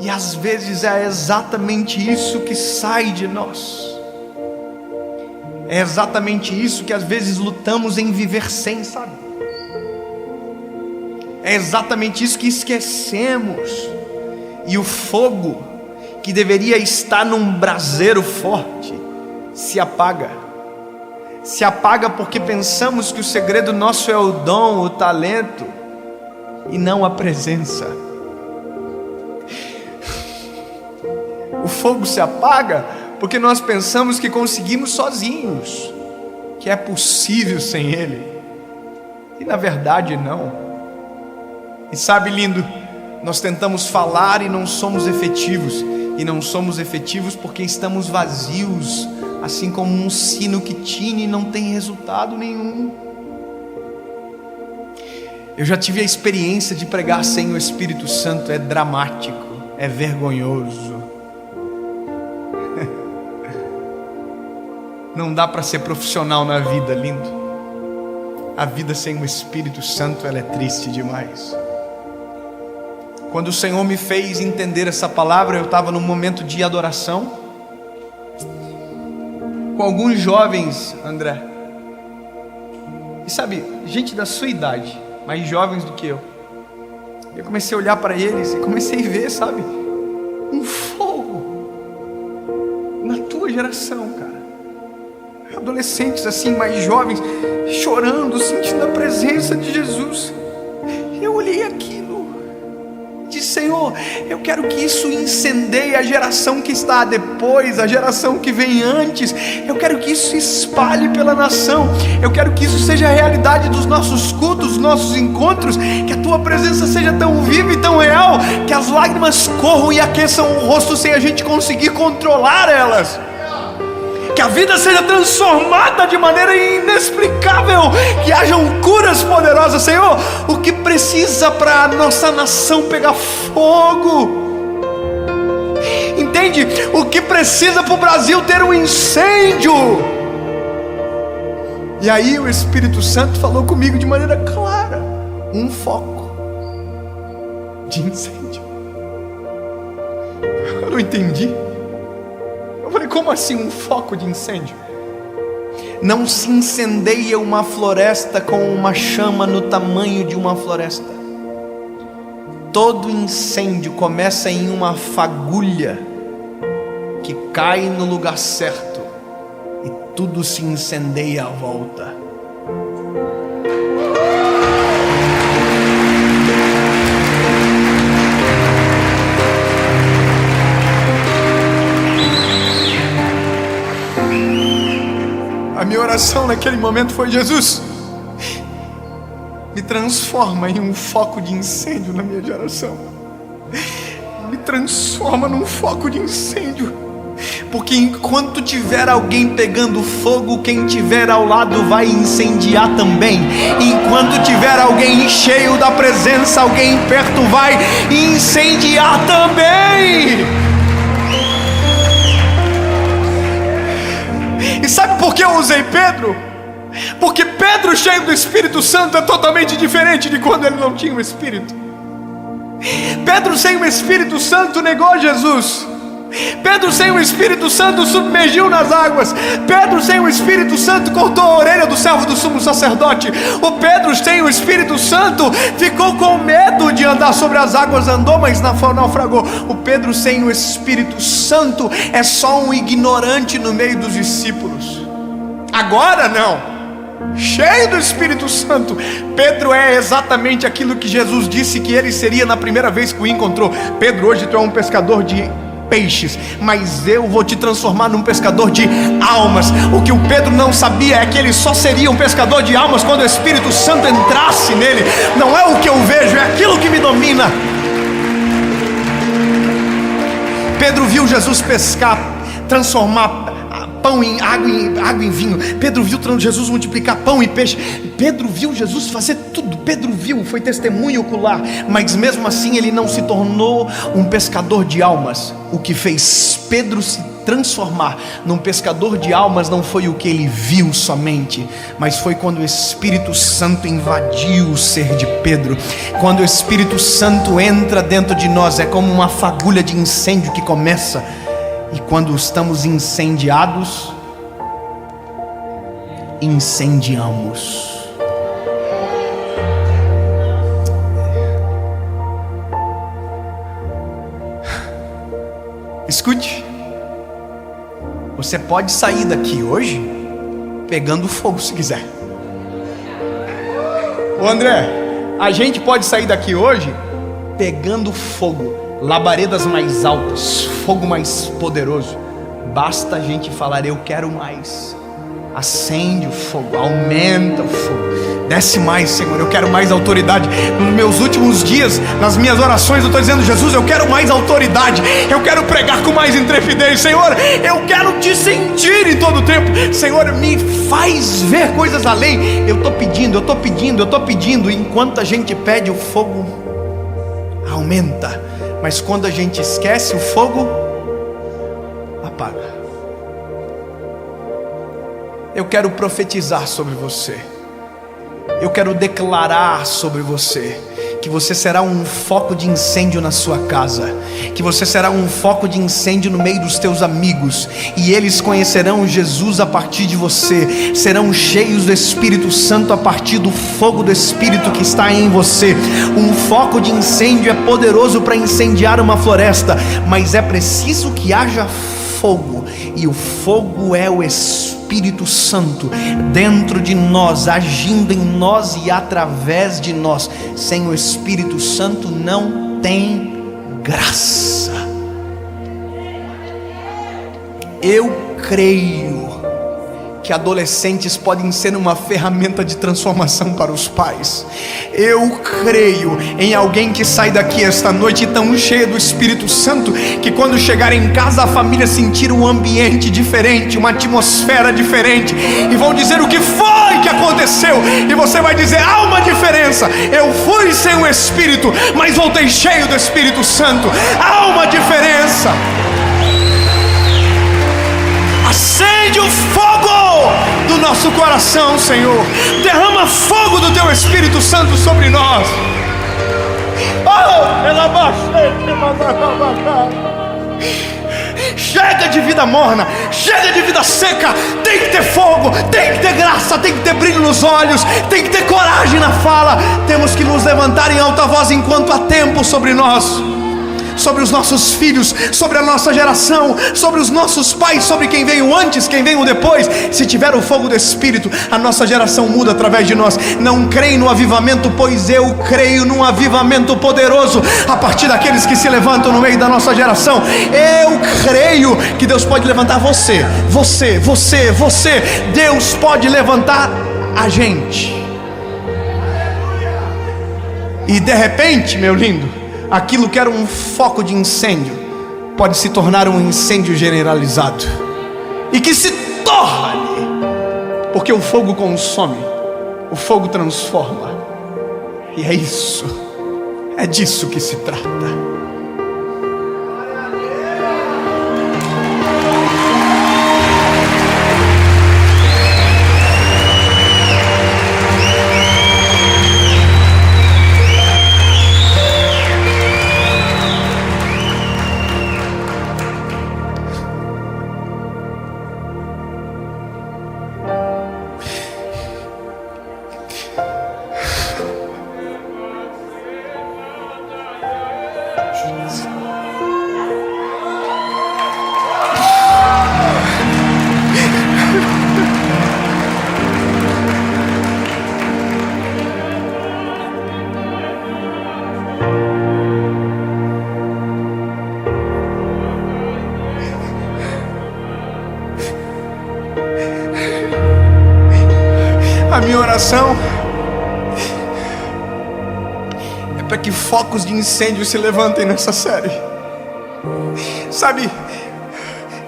E às vezes é exatamente isso que sai de nós. É exatamente isso que às vezes lutamos em viver sem, sabe? É exatamente isso que esquecemos. E o fogo que deveria estar num braseiro forte se apaga. Se apaga porque pensamos que o segredo nosso é o dom, o talento, e não a presença. O fogo se apaga porque nós pensamos que conseguimos sozinhos, que é possível sem Ele, e na verdade não. E sabe, lindo, nós tentamos falar e não somos efetivos, e não somos efetivos porque estamos vazios, assim como um sino que tine e não tem resultado nenhum. Eu já tive a experiência de pregar sem o Espírito Santo, é dramático, é vergonhoso. Não dá para ser profissional na vida, lindo. A vida sem o Espírito Santo, ela é triste demais. Quando o Senhor me fez entender essa palavra, eu estava num momento de adoração, com alguns jovens, André. E sabe, gente da sua idade, mais jovens do que eu. Eu comecei a olhar para eles e comecei a ver, sabe, um fogo na tua geração, cara. Adolescentes assim, mais jovens, chorando, sentindo a presença de Jesus. Eu olhei aquilo e disse: Senhor, eu quero que isso incendeie a geração que está depois, a geração que vem antes. Eu quero que isso se espalhe pela nação. Eu quero que isso seja a realidade dos nossos cultos, dos nossos encontros. Que a tua presença seja tão viva e tão real, que as lágrimas corram e aqueçam o rosto sem a gente conseguir controlar elas. Que a vida seja transformada de maneira inexplicável, que hajam curas poderosas. Senhor, o que precisa para a nossa nação pegar fogo? Entende? O que precisa para o Brasil ter um incêndio? E aí o Espírito Santo falou comigo de maneira clara: um foco de incêndio. Eu não entendi. Eu falei: como assim um foco de incêndio? Não se incendeia uma floresta com uma chama no tamanho de uma floresta. Todo incêndio começa em uma fagulha que cai no lugar certo e tudo se incendeia à volta. A minha oração naquele momento foi: Jesus, me transforma em um foco de incêndio na minha geração. Me transforma num foco de incêndio. Porque enquanto tiver alguém pegando fogo, quem tiver ao lado vai incendiar também. Enquanto tiver alguém cheio da presença, alguém perto vai incendiar também. E sabe por que eu usei Pedro? Porque Pedro cheio do Espírito Santo é totalmente diferente de quando ele não tinha o Espírito. Pedro sem o Espírito Santo negou Jesus. Pedro sem o Espírito Santo submergiu nas águas. Pedro sem o Espírito Santo cortou a orelha do servo do sumo sacerdote. O Pedro sem o Espírito Santo ficou com medo de andar sobre as águas, andou, mas naufragou. O Pedro sem o Espírito Santo é só um ignorante no meio dos discípulos. Agora não, cheio do Espírito Santo, Pedro é exatamente aquilo que Jesus disse que ele seria na primeira vez que o encontrou. Pedro, hoje tu é um pescador de peixes, mas eu vou te transformar num pescador de almas. O que o Pedro não sabia é que ele só seria um pescador de almas quando o Espírito Santo entrasse nele. Não é o que eu vejo, é aquilo que me domina. Pedro viu Jesus pescar, transformar pão em água em vinho. Pedro viu Jesus multiplicar pão e peixe. Pedro viu Jesus fazer tudo. Pedro viu, foi testemunho ocular. Mas mesmo assim ele não se tornou um pescador de almas. O que fez Pedro se transformar num pescador de almas não foi o que ele viu somente, mas foi quando o Espírito Santo invadiu o ser de Pedro. Quando o Espírito Santo entra dentro de nós, é como uma fagulha de incêndio que começa. E quando estamos incendiados, incendiamos. Escute, você pode sair daqui hoje pegando fogo se quiser. Ô André, a gente pode sair daqui hoje pegando fogo. Labaredas mais altas, fogo mais poderoso. Basta a gente falar: eu quero mais. Acende o fogo, aumenta o fogo, desce mais, Senhor, eu quero mais autoridade. Nos meus últimos dias, nas minhas orações, eu estou dizendo: Jesus, eu quero mais autoridade. Eu quero pregar com mais intrepidez. Senhor, eu quero te sentir em todo o tempo. Senhor, me faz ver coisas além. Eu estou pedindo. Enquanto a gente pede, o fogo aumenta. Mas quando a gente esquece, o fogo apaga. Eu quero profetizar sobre você. Eu quero declarar sobre você que você será um foco de incêndio na sua casa, que você será um foco de incêndio no meio dos teus amigos, e eles conhecerão Jesus a partir de você, serão cheios do Espírito Santo a partir do fogo do Espírito que está em você. Um foco de incêndio é poderoso para incendiar uma floresta, mas é preciso que haja fogo, e o fogo é o Espírito Santo dentro de nós, agindo em nós e através de nós. Sem o Espírito Santo não tem graça. Eu creio que adolescentes podem ser uma ferramenta de transformação para os pais. Eu creio em alguém que sai daqui esta noite tão cheia do Espírito Santo, que quando chegar em casa a família sentir um ambiente diferente, uma atmosfera diferente, e vão dizer o que foi que aconteceu, e você vai dizer: há uma diferença, eu fui sem o Espírito, mas voltei cheio do Espírito Santo. Há uma diferença. Acende o fogo do nosso coração, Senhor. Derrama fogo do Teu Espírito Santo sobre nós. Chega de vida morna, chega de vida seca. Tem que ter fogo, tem que ter graça, tem que ter brilho nos olhos, tem que ter coragem na fala. Temos que nos levantar em alta voz enquanto há tempo sobre nós, sobre os nossos filhos, sobre a nossa geração, sobre os nossos pais, sobre quem veio antes, quem veio depois. Se tiver o fogo do Espírito, a nossa geração muda através de nós. Não creio no avivamento, pois eu creio num avivamento poderoso a partir daqueles que se levantam no meio da nossa geração. Eu creio que Deus pode levantar você. Deus pode levantar a gente. E de repente, meu lindo, aquilo que era um foco de incêndio pode se tornar um incêndio generalizado, e que se torne, porque o fogo consome, o fogo transforma, e é isso, é disso que se trata. A minha oração é para que focos de incêndio se levantem nessa série, sabe,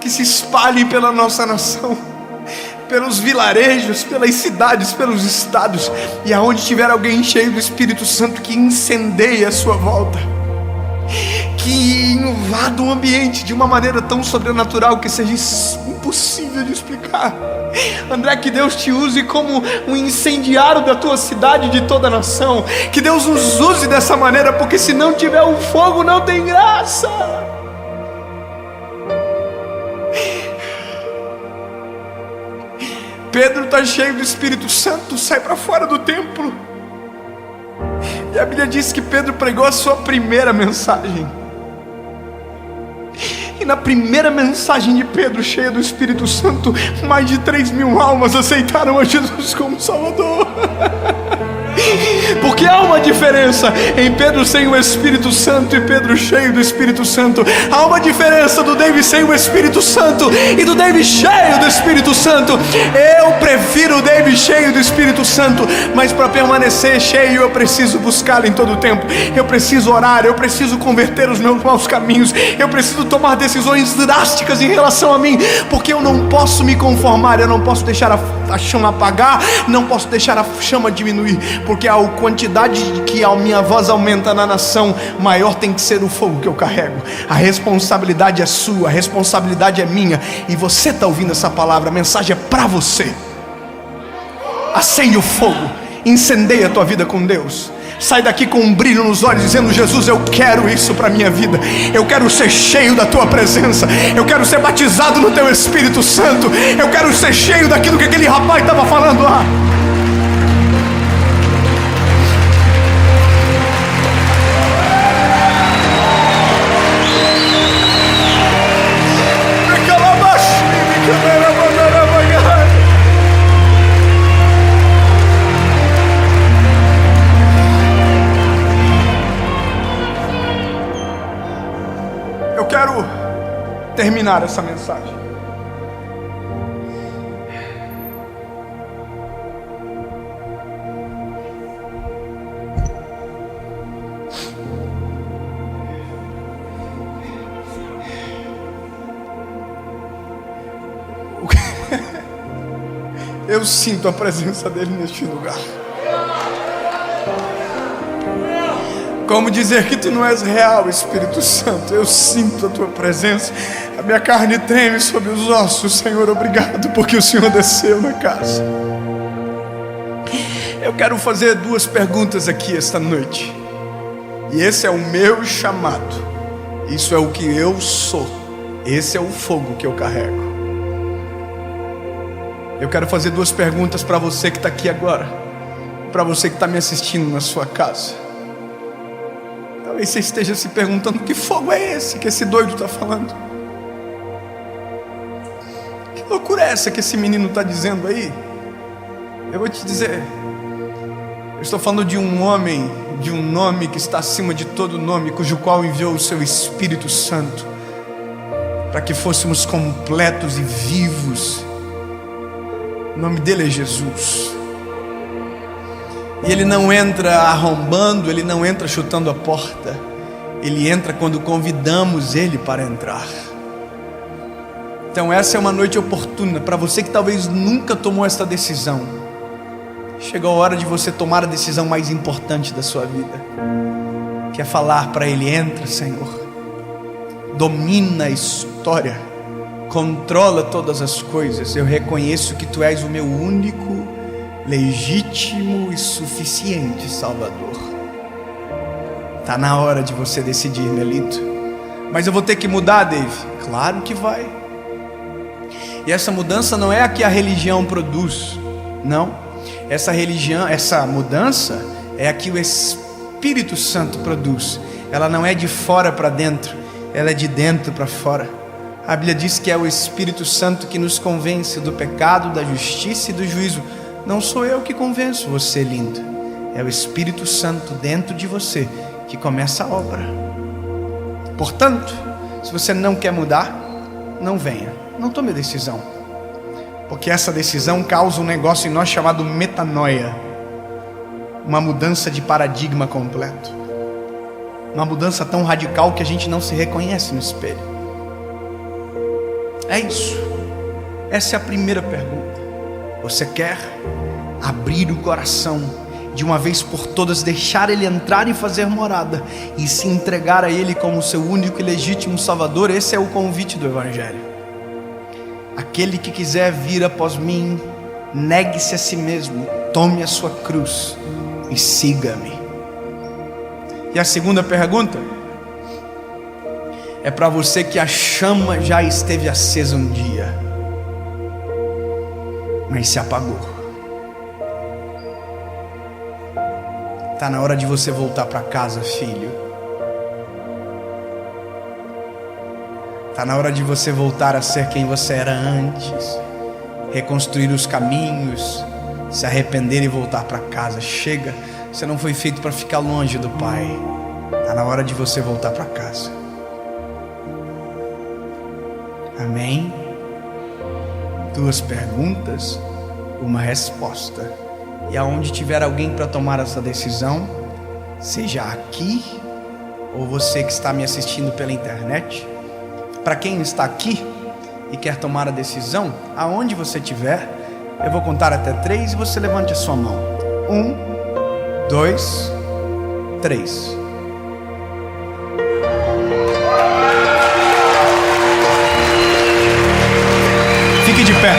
que se espalhem pela nossa nação, pelos vilarejos, pelas cidades, pelos estados, e aonde tiver alguém cheio do Espírito Santo, que incendeie a sua volta, que invada o ambiente de uma maneira tão sobrenatural que seja impossível de explicar. André, que Deus te use como um incendiário da tua cidade e de toda a nação. Que Deus nos use dessa maneira, porque se não tiver o fogo não tem graça. Pedro está cheio do Espírito Santo, sai para fora do templo, e a Bíblia diz que Pedro pregou a sua primeira mensagem. E na primeira mensagem de Pedro, cheia do Espírito Santo, mais de 3.000 almas aceitaram a Jesus como Salvador. Porque há uma diferença em Pedro sem o Espírito Santo e Pedro cheio do Espírito Santo. Há uma diferença do David sem o Espírito Santo e do David cheio do Espírito Santo. Eu prefiro o David cheio do Espírito Santo, mas para permanecer cheio eu preciso buscá-lo em todo o tempo. Eu preciso orar, eu preciso converter os meus maus caminhos, eu preciso tomar decisões drásticas em relação a mim, porque eu não posso me conformar, eu não posso deixar a chama apagar, não posso deixar a chama diminuir, porque a quantidade que a minha voz aumenta na nação, maior tem que ser o fogo que eu carrego. A responsabilidade é sua, a responsabilidade é minha, e você está ouvindo essa palavra, a mensagem é para você. Acende o fogo, incendeia a tua vida com Deus, sai daqui com um brilho nos olhos, dizendo: Jesus, eu quero isso para a minha vida. Eu quero ser cheio da tua presença. Eu quero ser batizado no teu Espírito Santo. Eu quero ser cheio daquilo que aquele rapaz estava falando lá. Eu quero terminar essa mensagem. Eu sinto a presença dele neste lugar. Como dizer que tu não és real, Espírito Santo? Eu sinto a tua presença. A minha carne treme sobre os ossos. Senhor, obrigado porque o Senhor desceu na casa. Eu quero fazer 2 perguntas aqui esta noite. E esse é o meu chamado. Isso é o que eu sou. Esse é o fogo que eu carrego. Eu quero fazer 2 perguntas para você que está aqui agora, para você que está me assistindo na sua casa. Talvez você esteja se perguntando: que fogo é esse que esse doido está falando? Que loucura é essa que esse menino está dizendo aí? Eu vou te dizer, eu estou falando de um homem, de um nome que está acima de todo nome, cujo qual enviou o seu Espírito Santo, para que fôssemos completos e vivos. O nome dele é Jesus. E ele não entra arrombando, ele não entra chutando a porta. Ele entra quando convidamos ele para entrar. Então essa é uma noite oportuna para você que talvez nunca tomou essa decisão. Chegou a hora de você tomar a decisão mais importante da sua vida, que é falar para ele: entra, Senhor, domina a história, controla todas as coisas. Eu reconheço que tu és o meu único, legítimo e suficiente Salvador. Está na hora de você decidir, meu lindo. Mas eu vou ter que mudar, Dave? Claro que vai. E essa mudança não é a que a religião produz. Não. Essa mudança é a que o Espírito Santo produz. Ela não é de fora para dentro, ela é de dentro para fora. A Bíblia diz que é o Espírito Santo que nos convence do pecado, da justiça e do juízo. Não sou eu que convenço você, lindo. É o Espírito Santo dentro de você que começa a obra. Portanto, se você não quer mudar, não venha, não tome a decisão. Porque essa decisão causa um negócio em nós chamado metanoia. Uma mudança de paradigma completo. Uma mudança tão radical que a gente não se reconhece no espelho. É isso. Essa é a primeira pergunta. Você quer abrir o coração de uma vez por todas, deixar ele entrar e fazer morada, e se entregar a ele como seu único e legítimo Salvador? Esse é o convite do Evangelho. Aquele que quiser vir após mim, negue-se a si mesmo, tome a sua cruz e siga-me. E a segunda pergunta é para você que a chama já esteve acesa um dia, mas se apagou. Está na hora de você voltar para casa, filho. Está na hora de você voltar a ser quem você era antes, reconstruir os caminhos, se arrepender e voltar para casa. Chega, você não foi feito para ficar longe do Pai. Está na hora de você voltar para casa. Amém? 2 perguntas, uma resposta. E aonde tiver alguém para tomar essa decisão, seja aqui ou você que está me assistindo pela internet, para quem está aqui e quer tomar a decisão, aonde você estiver, eu vou contar até 3 e você levante a sua mão. 1, 2, 3. Fique de pé,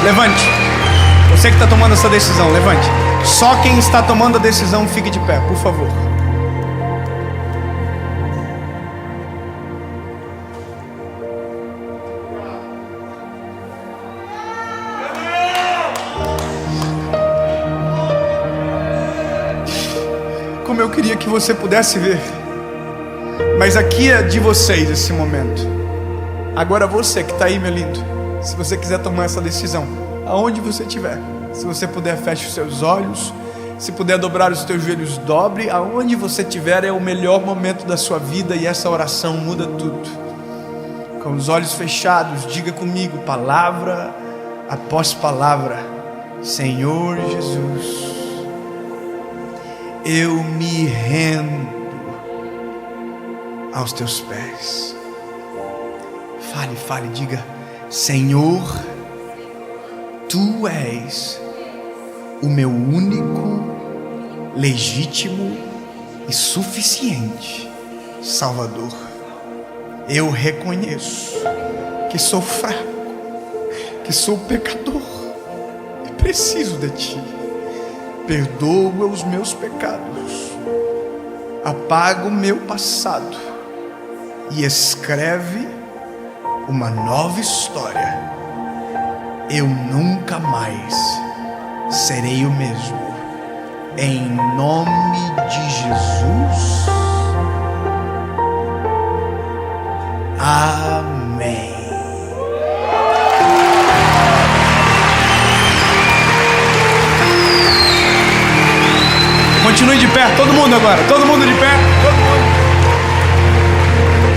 levante. Você que está tomando essa decisão, levante. Só quem está tomando a decisão, fique de pé, por favor. Como eu queria que você pudesse ver, mas aqui é de vocês esse momento. Agora você que está aí, meu lindo, se você quiser tomar essa decisão, aonde você estiver, se você puder, feche os seus olhos. Se puder dobrar os teus joelhos, dobre. Aonde você estiver é o melhor momento da sua vida, e essa oração muda tudo. Com os olhos fechados, diga comigo, palavra após palavra: Senhor Jesus, eu me rendo aos teus pés. Fale, diga: Senhor, Tu és o meu único, legítimo e suficiente Salvador. Eu reconheço que sou fraco, que sou pecador e preciso de Ti. Perdoa os meus pecados, apaga o meu passado e escreve uma nova história. Eu nunca mais serei o mesmo. Em nome de Jesus. Amém. Continue de pé, todo mundo agora, todo mundo de pé, todo mundo.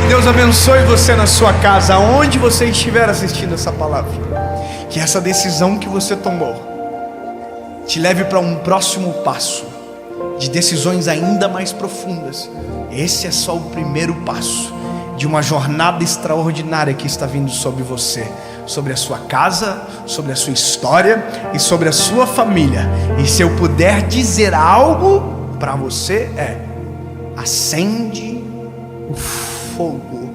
Que Deus abençoe você na sua casa, aonde você estiver assistindo essa palavra. Que essa decisão que você tomou te leve para um próximo passo de decisões ainda mais profundas. Esse é só o primeiro passo de uma jornada extraordinária que está vindo sobre você, sobre a sua casa, sobre a sua história e sobre a sua família. E se eu puder dizer algo para você, acende o fogo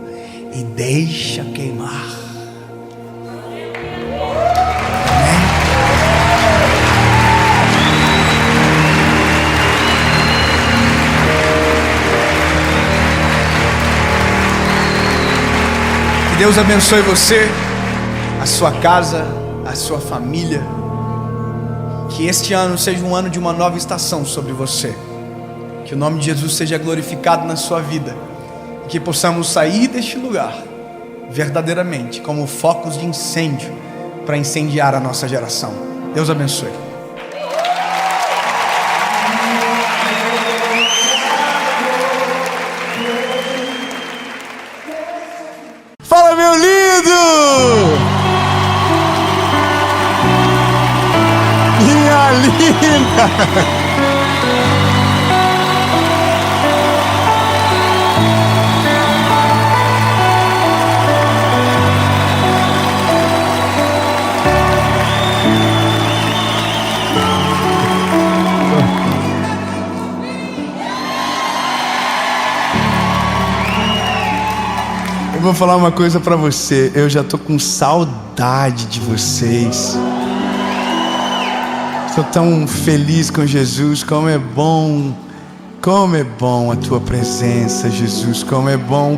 e deixa queimar. Amém? Que Deus abençoe você, a sua casa, a sua família. Que este ano seja um ano de uma nova estação sobre você. Que o nome de Jesus seja glorificado na sua vida. E que possamos sair deste lugar verdadeiramente como focos de incêndio para incendiar a nossa geração. Deus abençoe. Fala, meu lindo! Minha linda! Eu vou falar uma coisa pra você. Eu já tô com saudade de vocês. Estou tão feliz com Jesus. Como é bom a tua presença, Jesus. Como é bom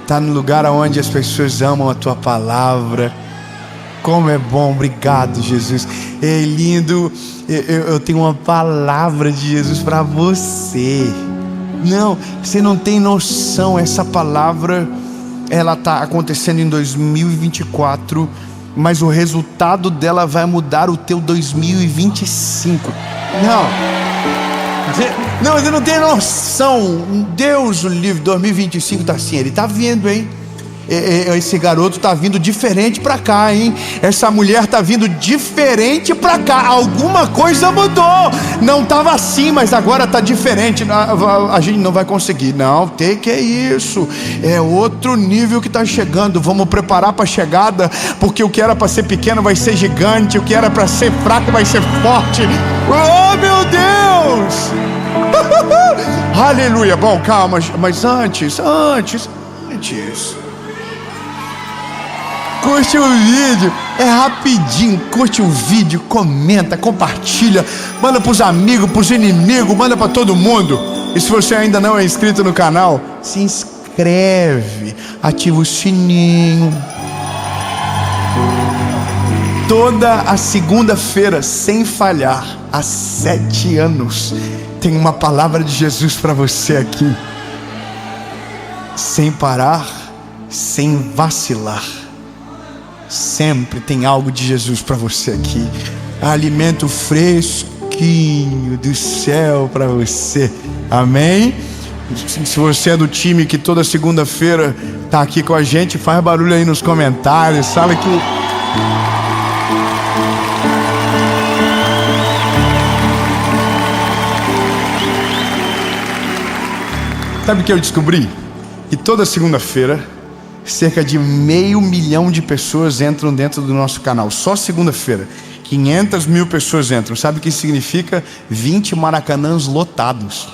estar no lugar onde as pessoas amam a tua palavra. Como é bom, obrigado, Jesus. Ei, lindo, eu tenho uma palavra de Jesus para você. Não, você não tem noção. Essa palavra, ela está acontecendo em 2024, mas o resultado dela vai mudar o teu 2025. Não, você não tem noção. Deus o livre, 2025 está assim, ele está vindo, hein? Esse garoto está vindo diferente para cá, hein? Essa mulher está vindo diferente para cá. Alguma coisa mudou. Não estava assim, mas agora está diferente. A gente não vai conseguir. Não, que é isso? É outro nível que está chegando. Vamos preparar para a chegada, porque o que era para ser pequeno vai ser gigante. O que era para ser fraco vai ser forte. Oh, meu Deus! Aleluia. Bom, calma, mas antes. Curte o vídeo. É rapidinho, curte o vídeo, comenta, compartilha, manda pros amigos, pros inimigos, manda para todo mundo. E se você ainda não é inscrito no canal, se inscreve, ativa o sininho. Toda a segunda-feira, sem falhar, há 7 anos, tem uma palavra de Jesus para você aqui. Sem parar, sem vacilar, sempre tem algo de Jesus para você aqui. Alimento fresquinho do céu para você. Amém? Se você é do time que toda segunda-feira tá aqui com a gente, faz barulho aí nos comentários. Sabe que sabe o que eu descobri? Que toda segunda-feira, cerca de 500 mil de pessoas entram dentro do nosso canal. Só segunda-feira, 500 mil pessoas entram. Sabe o que significa? 20 maracanãs lotados.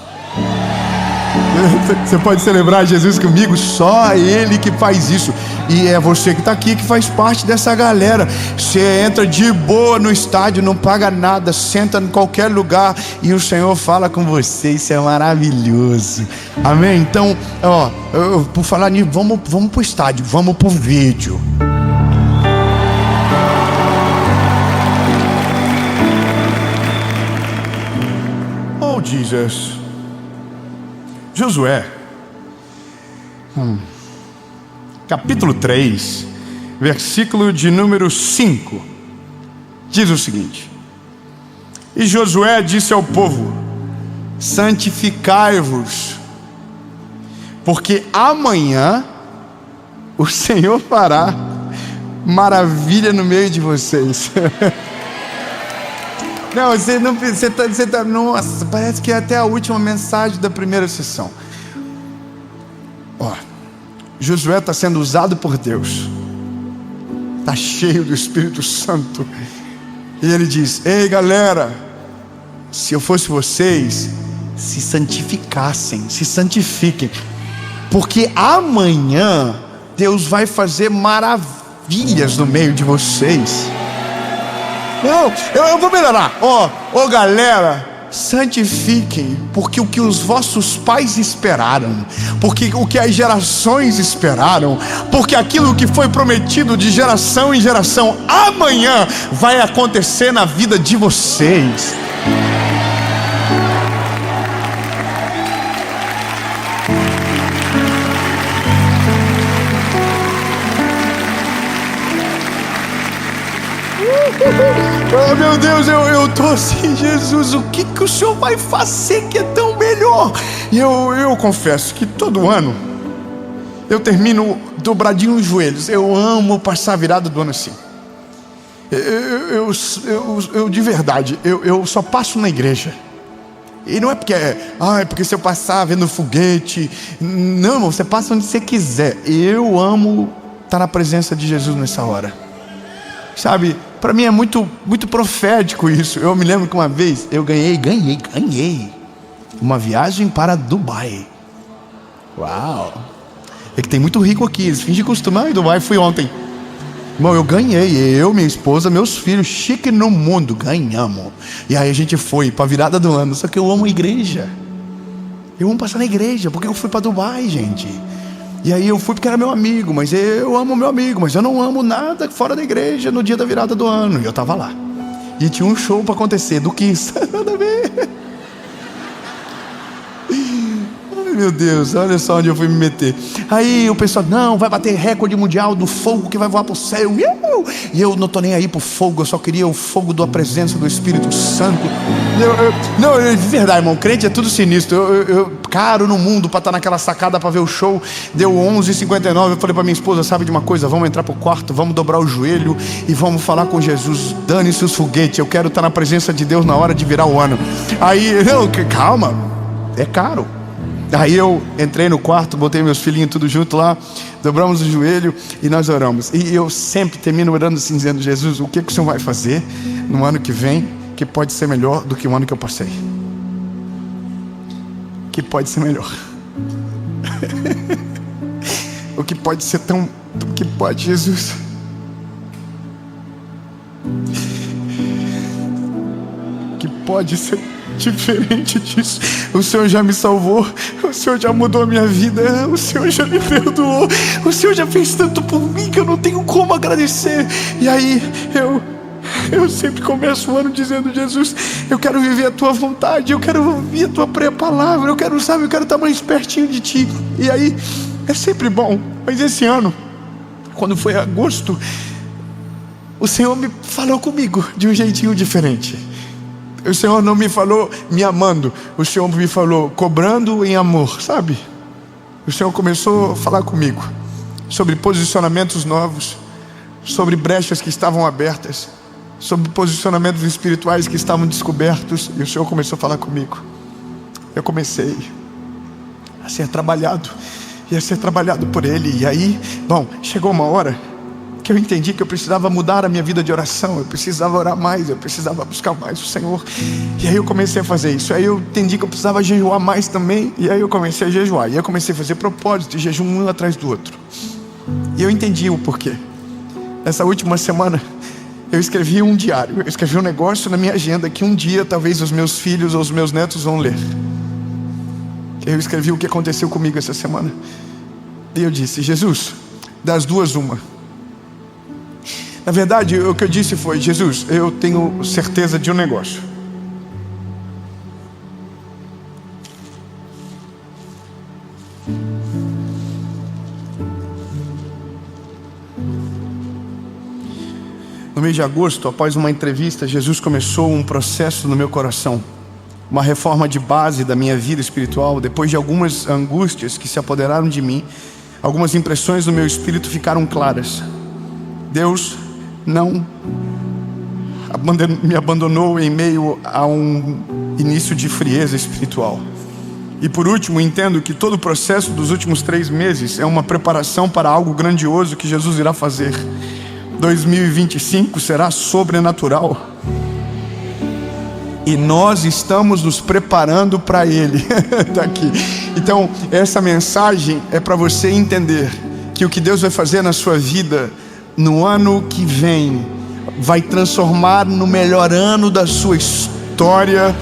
Você pode celebrar Jesus comigo? Só Ele que faz isso. E é você que está aqui que faz parte dessa galera. Você entra de boa no estádio, não paga nada, senta em qualquer lugar e o Senhor fala com você. Isso é maravilhoso. Amém? Então, por falar nisso, vamos pro estádio, vamos pro vídeo. Oh, Jesus. Josué, capítulo 3, versículo de número 5, diz o seguinte: E Josué disse ao povo: santificai-vos, porque amanhã o Senhor fará maravilha no meio de vocês. Não, você tá, nossa, parece que é até a última mensagem da primeira sessão. Josué está sendo usado por Deus, está cheio do Espírito Santo, e ele diz: ei galera, se eu fosse vocês, se santificassem, se santifiquem, porque amanhã Deus vai fazer maravilhas no meio de vocês. Não, eu vou melhorar. Galera, santifiquem, porque o que os vossos pais esperaram, porque o que as gerações esperaram, porque aquilo que foi prometido de geração em geração, amanhã vai acontecer na vida de vocês. Oh meu Deus, eu tô assim, Jesus, o que o Senhor vai fazer que é tão melhor? E eu confesso que todo ano eu termino dobradinho os joelhos. Eu amo passar a virada do ano assim. Eu de verdade, eu só passo na igreja. E não é porque porque se eu passar vendo foguete. Não, irmão, você passa onde você quiser. Eu amo estar na presença de Jesus nessa hora. Sabe, para mim é muito, muito profético isso. Eu me lembro que uma vez eu ganhei uma viagem para Dubai. Uau! É que tem muito rico aqui, eles fingem costumar em Dubai. Fui ontem. Irmão, eu ganhei, eu, minha esposa, meus filhos, chique no mundo, ganhamos. E aí a gente foi para a virada do ano. Só que eu amo a igreja. Eu amo passar na igreja, porque eu fui para Dubai, gente. E aí eu fui porque era meu amigo, mas eu amo meu amigo, mas eu não amo nada fora da igreja no dia da virada do ano. E eu tava lá. E tinha um show para acontecer, do Kiss. Nada a ver. Ai meu Deus, olha só onde eu fui me meter. Aí o pessoal, não, vai bater recorde mundial do fogo que vai voar pro céu. E eu não tô nem aí pro fogo, eu só queria o fogo da presença do Espírito Santo. Não, de verdade, irmão, crente é tudo sinistro. Eu caro no mundo para estar naquela sacada para ver o show. Deu 11h59, eu falei para minha esposa, sabe de uma coisa? Vamos entrar pro quarto, vamos dobrar o joelho e vamos falar com Jesus. Dane-se os foguetes, eu quero estar na presença de Deus na hora de virar o ano. Aí, não, calma, é caro. Aí eu entrei no quarto, botei meus filhinhos tudo junto lá, dobramos o joelho e nós oramos. E eu sempre termino orando assim, dizendo: Jesus, o que o Senhor vai fazer no ano que vem que pode ser melhor do que o ano que eu passei? Que pode ser melhor. O que pode ser tão... O que pode, Jesus? pode ser diferente disso. O Senhor já me salvou, o Senhor já mudou a minha vida, o Senhor já me perdoou, o Senhor já fez tanto por mim que eu não tenho como agradecer. E aí eu sempre começo o ano dizendo: Jesus, eu quero viver a tua vontade, eu quero ouvir a tua palavra, eu quero estar mais pertinho de ti. E aí é sempre bom. Mas esse ano, quando foi agosto, o Senhor me falou comigo de um jeitinho diferente. O Senhor não me falou me amando, o Senhor me falou cobrando em amor, sabe? O Senhor começou a falar comigo sobre posicionamentos novos, sobre brechas que estavam abertas, sobre posicionamentos espirituais que estavam descobertos. E o Senhor começou a falar comigo. Eu comecei a ser trabalhado por Ele. E aí, chegou uma hora que eu entendi que eu precisava mudar a minha vida de oração, eu precisava orar mais, eu precisava buscar mais o Senhor. E aí eu comecei a fazer isso. Aí eu entendi que eu precisava jejuar mais também. E aí eu comecei a jejuar. E aí eu comecei a fazer propósito de jejum um atrás do outro. E eu entendi o porquê. Essa última semana eu escrevi um diário, eu escrevi um negócio na minha agenda que um dia talvez os meus filhos ou os meus netos vão ler. Eu escrevi o que aconteceu comigo essa semana. E eu disse: Jesus, das duas uma. Na verdade, o que eu disse foi: Jesus, eu tenho certeza de um negócio. No mês de agosto, após uma entrevista, Jesus começou um processo no meu coração, uma reforma de base da minha vida espiritual. Depois de algumas angústias que se apoderaram de mim, algumas impressões do meu espírito ficaram claras. Deus não me abandonou em meio a um início de frieza espiritual. E por último, entendo que todo o processo dos últimos 3 meses é uma preparação para algo grandioso que Jesus irá fazer. 2025 será sobrenatural. E nós estamos nos preparando para Ele. Tá aqui. Então, essa mensagem é para você entender que o que Deus vai fazer na sua vida no ano que vem vai transformar no melhor ano da sua história.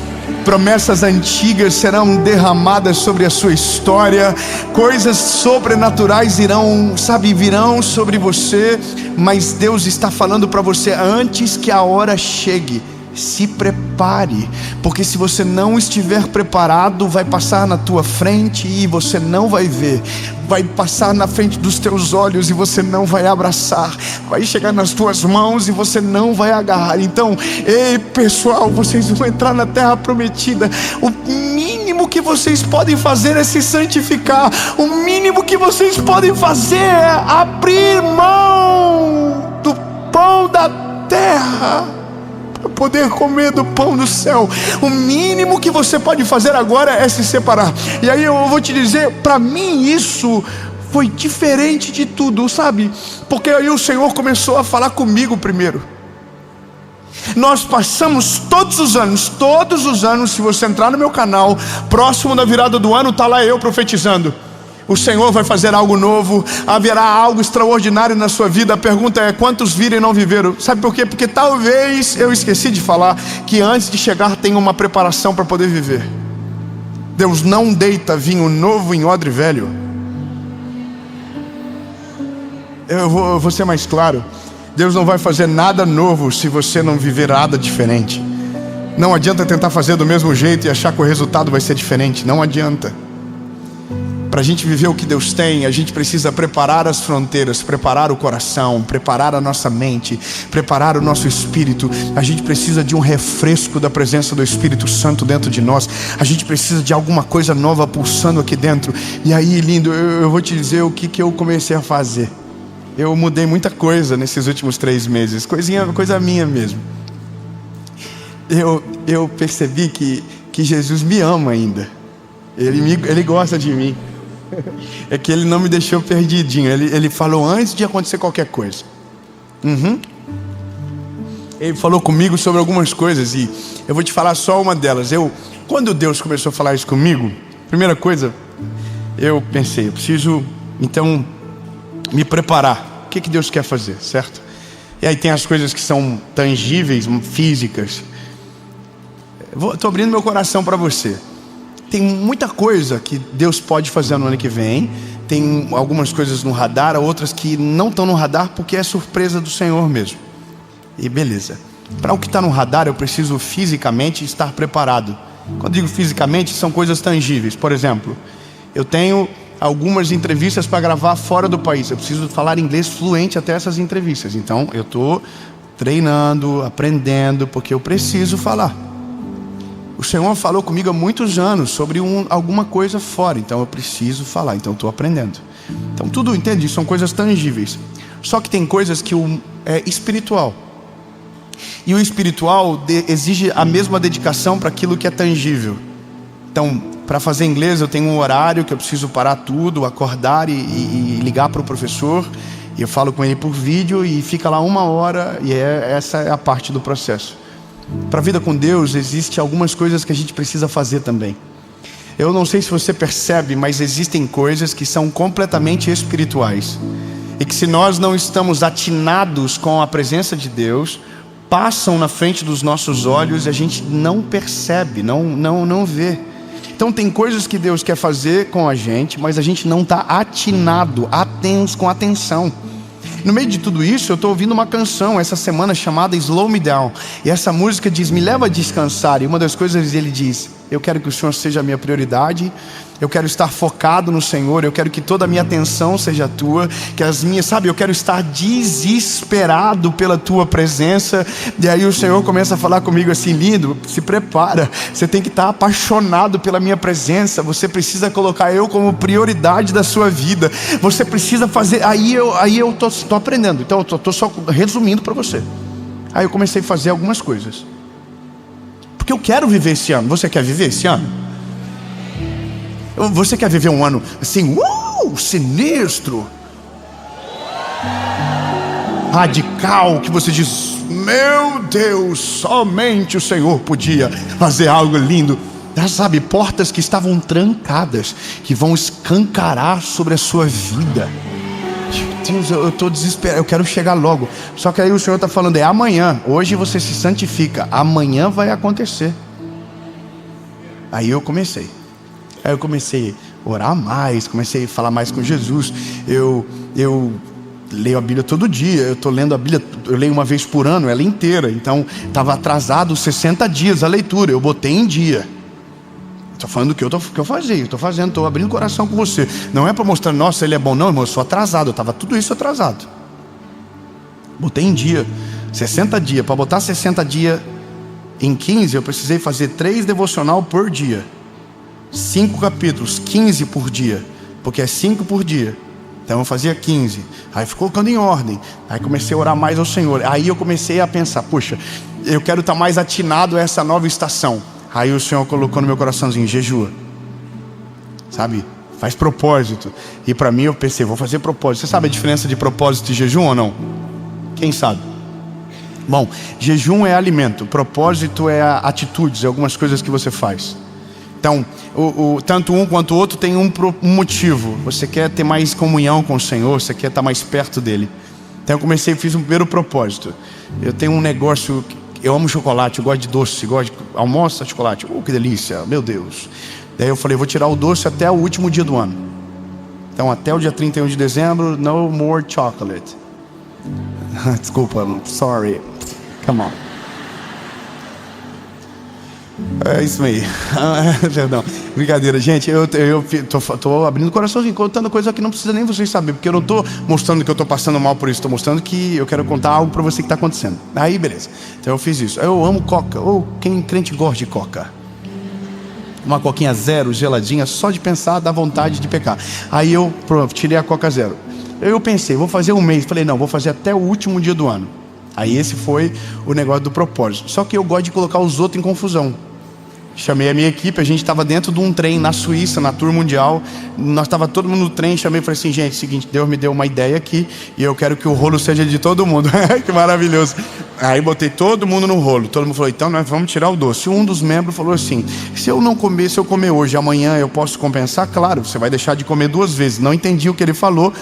Promessas antigas serão derramadas sobre a sua história. Coisas sobrenaturais virão sobre você. Mas Deus está falando para você: antes que a hora chegue, se prepare, porque se você não estiver preparado, vai passar na tua frente e você não vai ver. Vai passar na frente dos teus olhos e você não vai abraçar. Vai chegar nas tuas mãos e você não vai agarrar. Então, ei pessoal, vocês vão entrar na terra prometida. O mínimo que vocês podem fazer é se santificar. O mínimo que vocês podem fazer é abrir mão do pão da terra para poder comer do pão do céu. O mínimo que você pode fazer agora é se separar. E aí eu vou te dizer, para mim isso foi diferente de tudo, sabe? Porque aí o Senhor começou a falar comigo primeiro. Nós passamos todos os anos, se você entrar no meu canal, próximo da virada do ano, tá lá eu profetizando: o Senhor vai fazer algo novo, haverá algo extraordinário na sua vida. A pergunta é: quantos viram e não viveram? Sabe por quê? Porque talvez eu esqueci de falar que antes de chegar tem uma preparação para poder viver. Deus não deita vinho novo em odre velho. Eu vou ser mais claro: Deus não vai fazer nada novo se você não viver nada diferente. Não adianta tentar fazer do mesmo jeito e achar que o resultado vai ser diferente. Não adianta. Para a gente viver o que Deus tem, a gente precisa preparar as fronteiras, preparar o coração, preparar a nossa mente, preparar o nosso espírito. A gente precisa de um refresco da presença do Espírito Santo dentro de nós. A gente precisa de alguma coisa nova pulsando aqui dentro. E aí, lindo, eu vou te dizer o que eu comecei a fazer. Eu mudei muita coisa nesses últimos 3 meses, coisa minha mesmo. Eu percebi que Jesus me ama ainda. Ele gosta de mim. É que Ele não me deixou perdidinho. Ele falou antes de acontecer qualquer coisa. Ele falou comigo sobre algumas coisas e eu vou te falar só uma delas. Quando Deus começou a falar isso comigo, primeira coisa, eu pensei: eu preciso então me preparar. O que Deus quer fazer, certo? E aí tem as coisas que são tangíveis, físicas. Estou abrindo meu coração para você. Tem muita coisa que Deus pode fazer no ano que vem. Tem algumas coisas no radar, outras que não estão no radar porque é surpresa do Senhor mesmo. E beleza. Para o que está no radar, eu preciso fisicamente estar preparado. Quando digo fisicamente, são coisas tangíveis. Por exemplo, eu tenho algumas entrevistas para gravar fora do país. Eu preciso falar inglês fluente até essas entrevistas. Então, eu estou treinando, aprendendo, porque eu preciso falar. O Senhor falou comigo há muitos anos sobre alguma coisa fora, então eu preciso falar, então eu estou aprendendo. Então tudo, entende? São coisas tangíveis. Só que tem coisas que é espiritual. E o espiritual exige a mesma dedicação para aquilo que é tangível. Então, para fazer inglês eu tenho um horário que eu preciso parar tudo, acordar e ligar para o professor. E eu falo com ele por vídeo e fica lá 1 hora, e essa é a parte do processo. Para a vida com Deus, existem algumas coisas que a gente precisa fazer também. Eu não sei se você percebe, mas existem coisas que são completamente espirituais. E que se nós não estamos atinados com a presença de Deus, passam na frente dos nossos olhos e a gente não percebe, não vê. Então tem coisas que Deus quer fazer com a gente, mas a gente não está atinado, com atenção. No meio de tudo isso, eu estou ouvindo uma canção essa semana chamada Slow Me Down. E essa música diz, me leva a descansar. E uma das coisas ele diz, eu quero que o Senhor seja a minha prioridade. Eu quero estar focado no Senhor. Eu quero que toda a minha atenção seja tua. Que as minhas, eu quero estar desesperado pela tua presença. E aí o Senhor começa a falar comigo assim, lindo, se prepara. Você tem que estar apaixonado pela minha presença. Você precisa colocar eu como prioridade da sua vida. Você precisa fazer. Aí eu estou aprendendo. Então eu estou só resumindo para você. Aí eu comecei a fazer algumas coisas. Porque eu quero viver esse ano. Você quer viver esse ano? Você quer viver um ano assim, sinistro, radical, que você diz, meu Deus, somente o Senhor podia fazer algo lindo. Sabe, portas que estavam trancadas, que vão escancarar sobre a sua vida. Deus, eu estou desesperado, eu quero chegar logo. Só que aí o Senhor está falando, é amanhã. Hoje você se santifica, amanhã vai acontecer. Aí eu comecei a orar mais, comecei a falar mais com Jesus. Eu leio a Bíblia todo dia. Eu estou lendo a Bíblia, eu leio uma vez por ano, ela inteira. Então estava atrasado 60 dias a leitura, eu botei em dia. Estou falando do que eu fazia, estou fazendo, estou abrindo o coração com você. Não é para mostrar, nossa, ele é bom, não, irmão, eu sou atrasado. Eu estava tudo isso atrasado. Botei em dia, 60 dias. Para botar 60 dias em 15, eu precisei fazer 3 devocional por dia. 5 capítulos, 15 por dia, porque é 5 por dia. Então eu fazia 15. Aí ficou colocando em ordem. Aí comecei a orar mais ao Senhor. Aí eu comecei a pensar, puxa, eu quero estar mais atinado a essa nova estação. Aí o Senhor colocou no meu coraçãozinho, jejua. Sabe, faz propósito. E para mim eu pensei, vou fazer propósito. Você sabe a diferença de propósito e jejum ou não? Quem sabe? Bom, jejum é alimento, propósito é atitudes, é algumas coisas que você faz. Então, tanto um quanto o outro tem um motivo. Você quer ter mais comunhão com o Senhor, você quer estar mais perto dele. Então eu fiz um primeiro propósito. Eu tenho um negócio, eu amo chocolate, eu gosto de doce, gosto de almoço, chocolate. Que delícia, meu Deus. Daí eu falei, vou tirar o doce até o último dia do ano. Então até o dia 31 de dezembro, no more chocolate. Desculpa, sorry. Come on. É isso aí. Perdão. Brincadeira, gente. Eu tô abrindo o coraçãozinho, contando coisa que não precisa nem vocês saberem, porque eu não tô mostrando que eu tô passando mal por isso. Tô mostrando que eu quero contar algo para você que tá acontecendo. Aí, beleza. Então eu fiz isso. Eu amo coca. Quem crente gosta de coca? Uma coquinha zero, geladinha, só de pensar dá vontade de pecar. Aí eu, pronto, tirei a coca zero. Eu pensei, vou fazer um mês. Falei, não, vou fazer até o último dia do ano. Aí esse foi o negócio do propósito. Só que eu gosto de colocar os outros em confusão. Chamei a minha equipe, a gente estava dentro de um trem na Suíça, na Tour Mundial. Nós estava todo mundo no trem, chamei e falei assim, gente, seguinte, Deus me deu uma ideia aqui e eu quero que o rolo seja de todo mundo. Que maravilhoso. Aí botei todo mundo no rolo. Todo mundo falou, então nós vamos tirar o doce. Um dos membros falou assim, se eu comer hoje, amanhã eu posso compensar? Claro, você vai deixar de comer 2 vezes. Não entendi o que ele falou.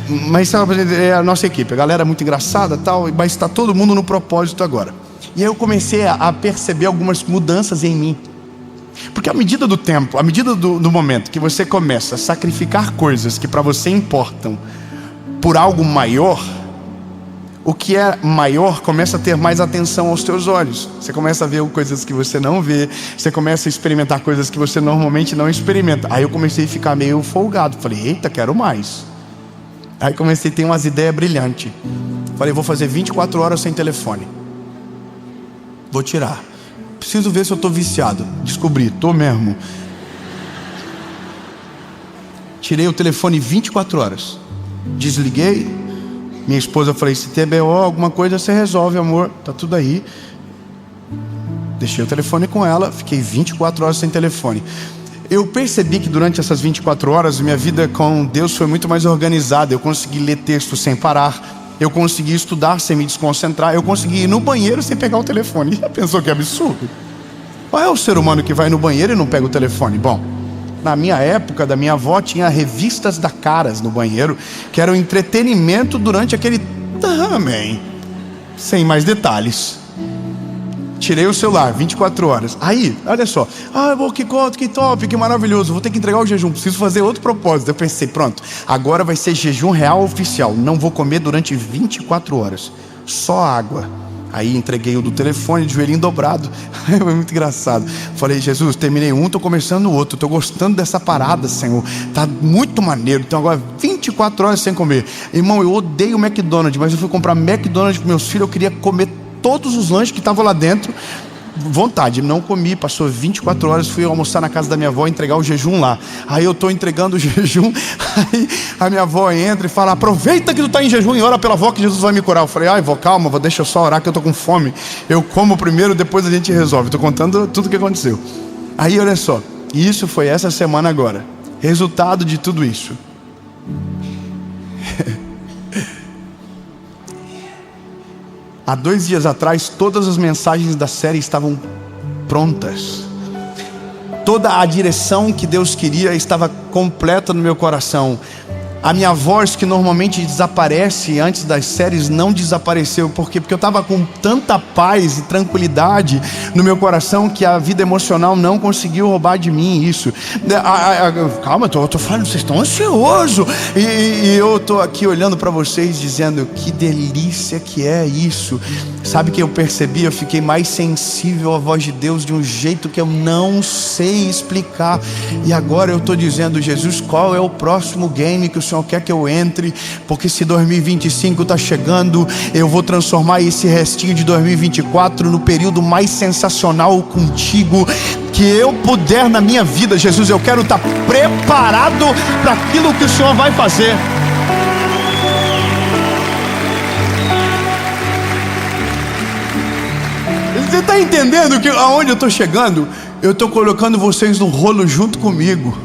Mas é a nossa equipe, a galera é muito engraçada tal, mas está todo mundo no propósito agora. E aí eu comecei a perceber algumas mudanças em mim. Porque à medida do tempo, à medida do momento que você começa a sacrificar coisas que para você importam por algo maior, o que é maior começa a ter mais atenção aos teus olhos. Você começa a ver coisas que você não vê. Você começa a experimentar coisas que você normalmente não experimenta. Aí eu comecei a ficar meio folgado. Falei, eita, quero mais. Aí comecei a ter umas ideias brilhantes. Falei, vou fazer 24 horas sem telefone. Vou tirar. Preciso ver se eu estou viciado. Descobri, estou mesmo. Tirei o telefone 24 horas. Desliguei. Minha esposa, falei, se tem BO, alguma coisa você resolve, amor. Tá tudo aí. Deixei o telefone com ela. Fiquei 24 horas sem telefone. Eu percebi que durante essas 24 horas minha vida com Deus foi muito mais organizada. Eu consegui ler texto sem parar. Eu consegui estudar sem me desconcentrar. Eu consegui ir no banheiro sem pegar o telefone. Já pensou que absurdo? Qual é o ser humano que vai no banheiro e não pega o telefone? Bom, na minha época, da minha avó, tinha revistas da Caras no banheiro, que era o entretenimento durante aquele... Amém. Sem mais detalhes. Tirei o celular, 24 horas. Aí, olha só. Que top, que maravilhoso. Vou ter que entregar o jejum, preciso fazer outro propósito. Eu pensei, pronto, agora vai ser jejum real oficial. Não vou comer durante 24 horas. Só água. Aí entreguei o do telefone, de joelhinho dobrado. Foi muito engraçado. Falei, Jesus, terminei um, tô começando o outro. Tô gostando dessa parada, Senhor. Tá muito maneiro. Então agora 24 horas sem comer. Irmão, eu odeio o McDonald's, mas eu fui comprar McDonald's para meus filhos. Eu queria comer todos os lanches que estavam lá dentro. Vontade, não comi. Passou 24 horas, fui almoçar na casa da minha avó, entregar o jejum lá. Aí eu estou entregando o jejum. Aí a minha avó entra e fala, aproveita que tu está em jejum e ora pela avó que Jesus vai me curar. Eu falei, vó, calma, deixa eu só orar que eu estou com fome. Eu como primeiro, depois a gente resolve. Estou contando tudo o que aconteceu. Aí olha só, isso foi essa semana agora. Resultado de tudo isso. Há 2 dias atrás, todas as mensagens da série estavam prontas. Toda a direção que Deus queria estava completa no meu coração. A minha voz, que normalmente desaparece antes das séries, não desapareceu. Por quê? Porque eu estava com tanta paz e tranquilidade no meu coração que a vida emocional não conseguiu roubar de mim isso. Calma, eu tô falando, vocês estão ansiosos. E eu estou aqui olhando para vocês dizendo, que delícia que é isso. Sabe o que eu percebi? Eu fiquei mais sensível à voz de Deus de um jeito que eu não sei explicar. E agora eu estou dizendo, Jesus, qual é o próximo game que o Senhor quer que eu entre? Porque se 2025 está chegando, eu vou transformar esse restinho de 2024 no período mais sensacional contigo que eu puder na minha vida. Jesus, eu quero estar preparado para aquilo que o Senhor vai fazer. Você está entendendo que aonde eu estou chegando? Eu estou colocando vocês no rolo junto comigo.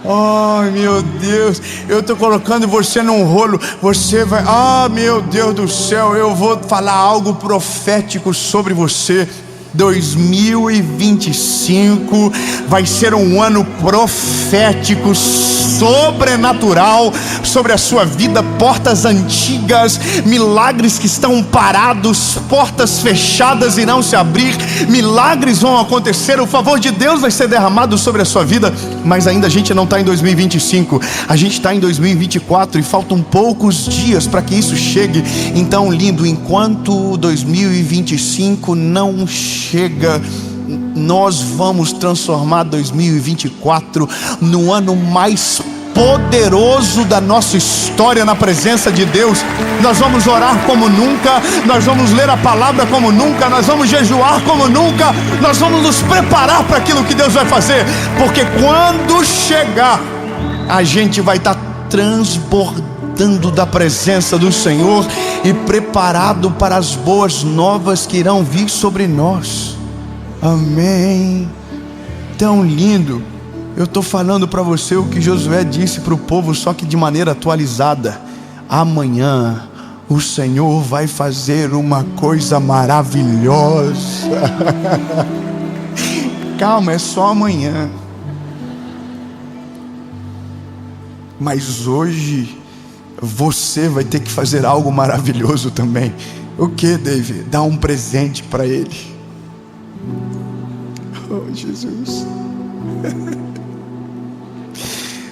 Ai, meu Deus, eu estou colocando você num rolo. Você vai, meu Deus do céu, eu vou falar algo profético sobre você. 2025 vai ser um ano profético, sobrenatural sobre a sua vida. Portas antigas, milagres que estão parados, portas fechadas irão se abrir, milagres vão acontecer, o favor de Deus vai ser derramado sobre a sua vida. Mas ainda a gente não está em 2025, a gente está em 2024 e faltam poucos dias para que isso chegue. Então, lindo, enquanto 2025 não chega, nós vamos transformar 2024 no ano mais poderoso da nossa história na presença de Deus. Nós vamos orar como nunca, nós vamos ler a palavra como nunca, nós vamos jejuar como nunca, nós vamos nos preparar para aquilo que Deus vai fazer, porque quando chegar, a gente vai estar transbordando da presença do Senhor e preparado para as boas novas que irão vir sobre nós. Amém. Tão lindo. Eu estou falando para você o que Josué disse para o povo, só que de maneira atualizada. Amanhã o Senhor vai fazer uma coisa maravilhosa. Calma, é só amanhã. Mas hoje você vai ter que fazer algo maravilhoso também. O que, David? Dá um presente para ele. Oh, Jesus.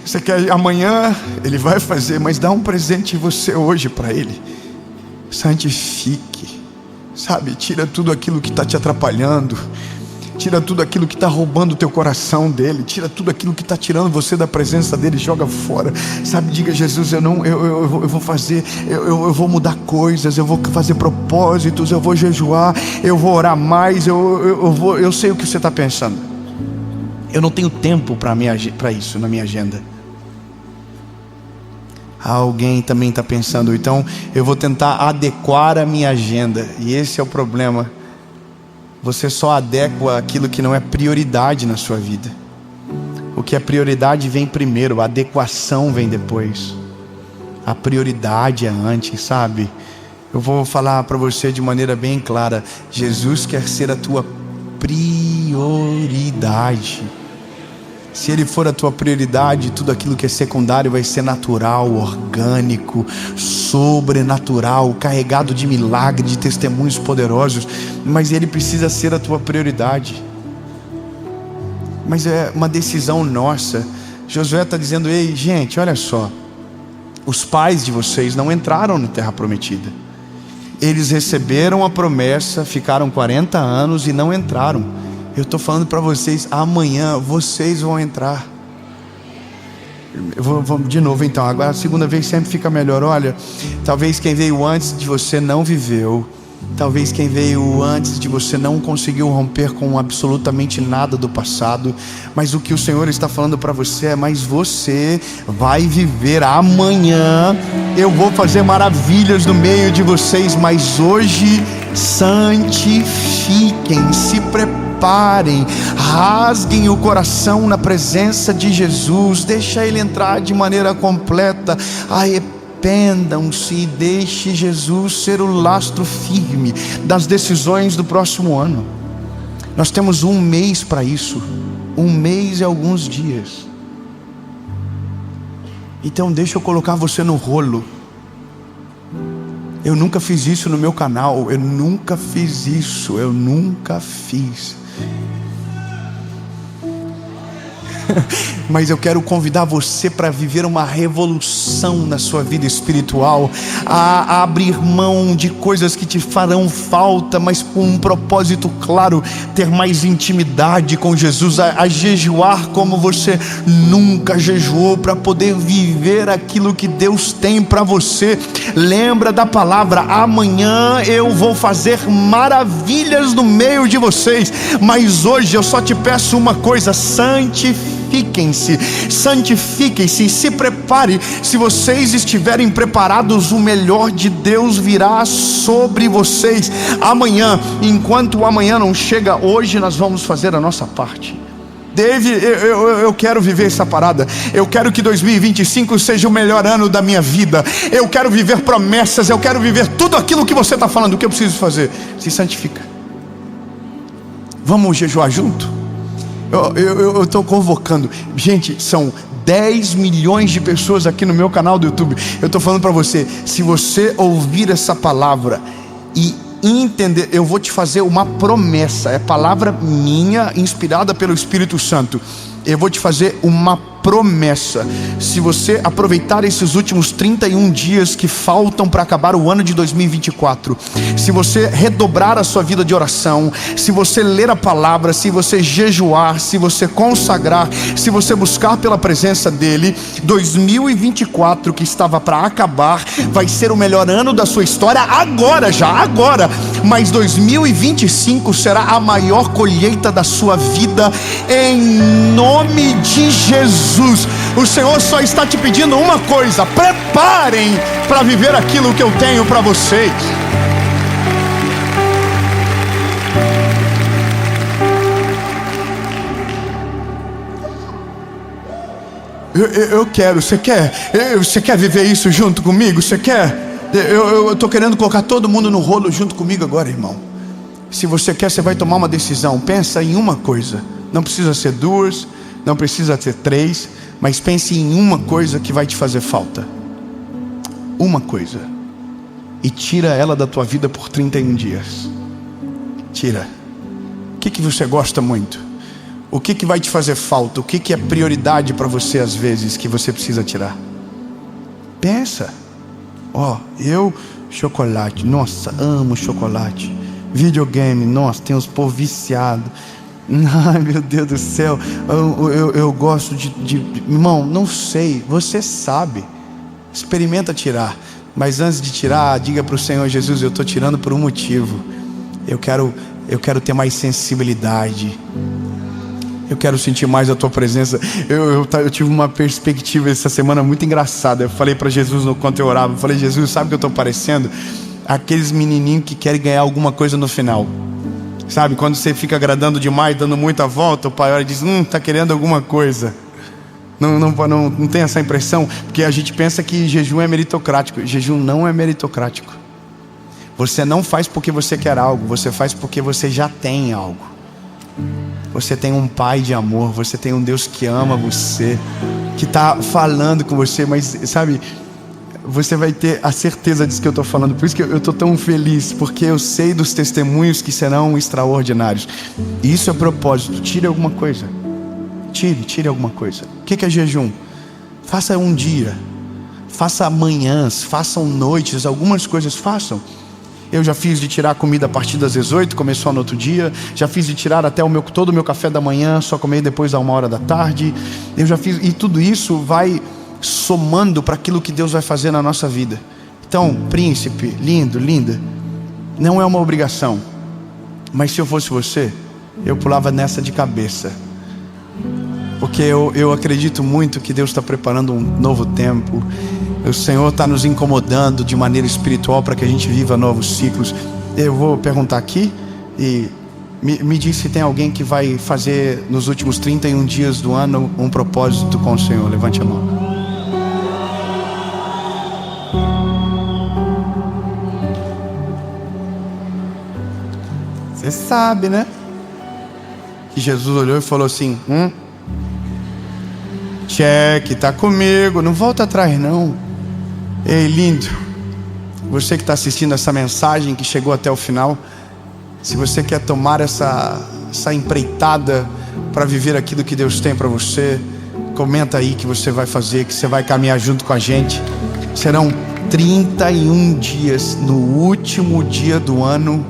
Você quer amanhã? Ele vai fazer, mas dá um presente você hoje para ele. Santifique, sabe? Tira tudo aquilo que está te atrapalhando. Tira tudo aquilo que está roubando o teu coração dele. Tira tudo aquilo que está tirando você da presença dele. Joga fora, sabe? Diga: Jesus, eu vou fazer, eu vou mudar coisas, eu vou fazer propósitos, eu vou jejuar, eu vou orar mais, eu sei o que você está pensando. Eu não tenho tempo para isso na minha agenda. Alguém também está pensando: então eu vou tentar adequar a minha agenda. E esse é o problema. Você só adequa aquilo que não é prioridade na sua vida. O que é prioridade vem primeiro, a adequação vem depois. A prioridade é antes, sabe? Eu vou falar para você de maneira bem clara: Jesus quer ser a tua prioridade. Se Ele for a tua prioridade, tudo aquilo que é secundário vai ser natural, orgânico, sobrenatural, carregado de milagre, de testemunhos poderosos. Mas Ele precisa ser a tua prioridade. Mas é uma decisão nossa. Josué está dizendo: ei, gente, olha só. Os pais de vocês não entraram na terra prometida. Eles receberam a promessa, ficaram 40 anos e não entraram. Eu estou falando para vocês: amanhã vocês vão entrar. Vamos de novo então. Agora a segunda vez sempre fica melhor. Olha, talvez quem veio antes de você não viveu. Talvez quem veio antes de você não conseguiu romper com absolutamente nada do passado. Mas o que o Senhor está falando para você é: mas você vai viver amanhã. Eu vou fazer maravilhas no meio de vocês. Mas hoje santifiquem, se preparem, rasguem o coração na presença de Jesus. Deixa Ele entrar de maneira completa. Arrependam-se e deixe Jesus ser o lastro firme das decisões do próximo ano. Nós temos 1 mês para isso. 1 mês e alguns dias. Então deixa eu colocar você no rolo. Eu nunca fiz isso no meu canal. Eu nunca fiz. Mas eu quero convidar você para viver uma revolução na sua vida espiritual, a abrir mão de coisas que te farão falta, mas com um propósito claro: ter mais intimidade com Jesus, a jejuar como você nunca jejuou, para poder viver aquilo que Deus tem para você. Lembra da palavra: amanhã eu vou fazer maravilhas no meio de vocês. Mas hoje eu só te peço uma coisa: santifiquem-se, se prepare. Se vocês estiverem preparados, o melhor de Deus virá sobre vocês. Amanhã, enquanto o amanhã não chega, hoje nós vamos fazer a nossa parte. David, eu quero viver essa parada. Eu quero que 2025 seja o melhor ano da minha vida. Eu quero viver promessas. Eu quero viver tudo aquilo que você está falando. O que eu preciso fazer? Se santifica. Vamos jejuar junto? Eu estou convocando. Gente, são 10 milhões de pessoas aqui no meu canal do YouTube. Eu estou falando para você: se você ouvir essa palavra e entender, eu vou te fazer uma promessa. É palavra minha, inspirada pelo Espírito Santo. Eu vou te fazer uma promessa. Se você aproveitar esses últimos 31 dias que faltam para acabar o ano de 2024, se você redobrar a sua vida de oração, se você ler a palavra, se você jejuar, se você consagrar, se você buscar pela presença dele, 2024 que estava para acabar vai ser o melhor ano da sua história agora, mas 2025 será a maior colheita da sua vida, em nome de Jesus. O Senhor só está te pedindo uma coisa: preparem para viver aquilo que eu tenho para vocês. Eu quero. Você quer viver isso junto comigo? Você quer? Eu estou querendo colocar todo mundo no rolo junto comigo agora, irmão. Se você quer, você vai tomar uma decisão. Pensa em uma coisa. Não precisa ser 2, não precisa ser 3, mas pense em uma coisa que vai te fazer falta. Uma coisa. e tira ela da tua vida por 31 dias. Tira. O que você gosta muito? O que vai te fazer falta? O que é prioridade para você às vezes que você precisa tirar? Pensa. Chocolate, nossa, amo chocolate. Videogame, nossa, tem uns povos viciados. Ai, meu Deus do céu. Eu gosto de... Irmão, não sei, você sabe. Experimenta tirar. Mas antes de tirar, diga para o Senhor: Jesus, eu estou tirando por um motivo. Eu quero ter mais sensibilidade. Eu quero sentir mais a tua presença. Eu tive uma perspectiva essa semana muito engraçada. Eu falei para Jesus enquanto eu orava. Eu falei: Jesus, sabe o que eu estou parecendo? Aqueles menininhos que querem ganhar alguma coisa no final. Sabe, quando você fica agradando demais, dando muita volta, o pai olha e diz: está querendo alguma coisa. Não tem essa impressão? Porque a gente pensa que jejum é meritocrático. Jejum não é meritocrático. Você não faz porque você quer algo. Você faz porque você já tem algo. Você tem um pai de amor. Você tem um Deus que ama você, que está falando com você. Mas sabe, você vai ter a certeza disso que eu estou falando. Por isso que eu estou tão feliz, porque eu sei dos testemunhos que serão extraordinários. E isso é propósito. Tire alguma coisa. Tire alguma coisa. O que é jejum? Faça um dia, faça manhãs, façam noites, algumas coisas façam. Eu já fiz de tirar a comida a partir das 18, começou no outro dia. Já fiz de tirar até todo o meu café da manhã, só comer depois da 1h da tarde. Eu já fiz, e tudo isso vai somando para aquilo que Deus vai fazer na nossa vida. Então, príncipe, lindo, linda, não é uma obrigação, mas se eu fosse você, eu pulava nessa de cabeça. Porque eu acredito muito que Deus está preparando um novo tempo. O Senhor está nos incomodando de maneira espiritual para que a gente viva novos ciclos. Eu vou perguntar aqui e me diz se tem alguém que vai fazer nos últimos 31 dias do ano um propósito com o Senhor. Levante a mão. Você sabe, né? Que Jesus olhou e falou assim: cheque, tá comigo, não volta atrás não. Ei, lindo, você que está assistindo essa mensagem, que chegou até o final, se você quer tomar essa empreitada para viver aquilo que Deus tem para você, comenta aí que você vai fazer, que você vai caminhar junto com a gente. Serão 31 dias. No último dia do ano,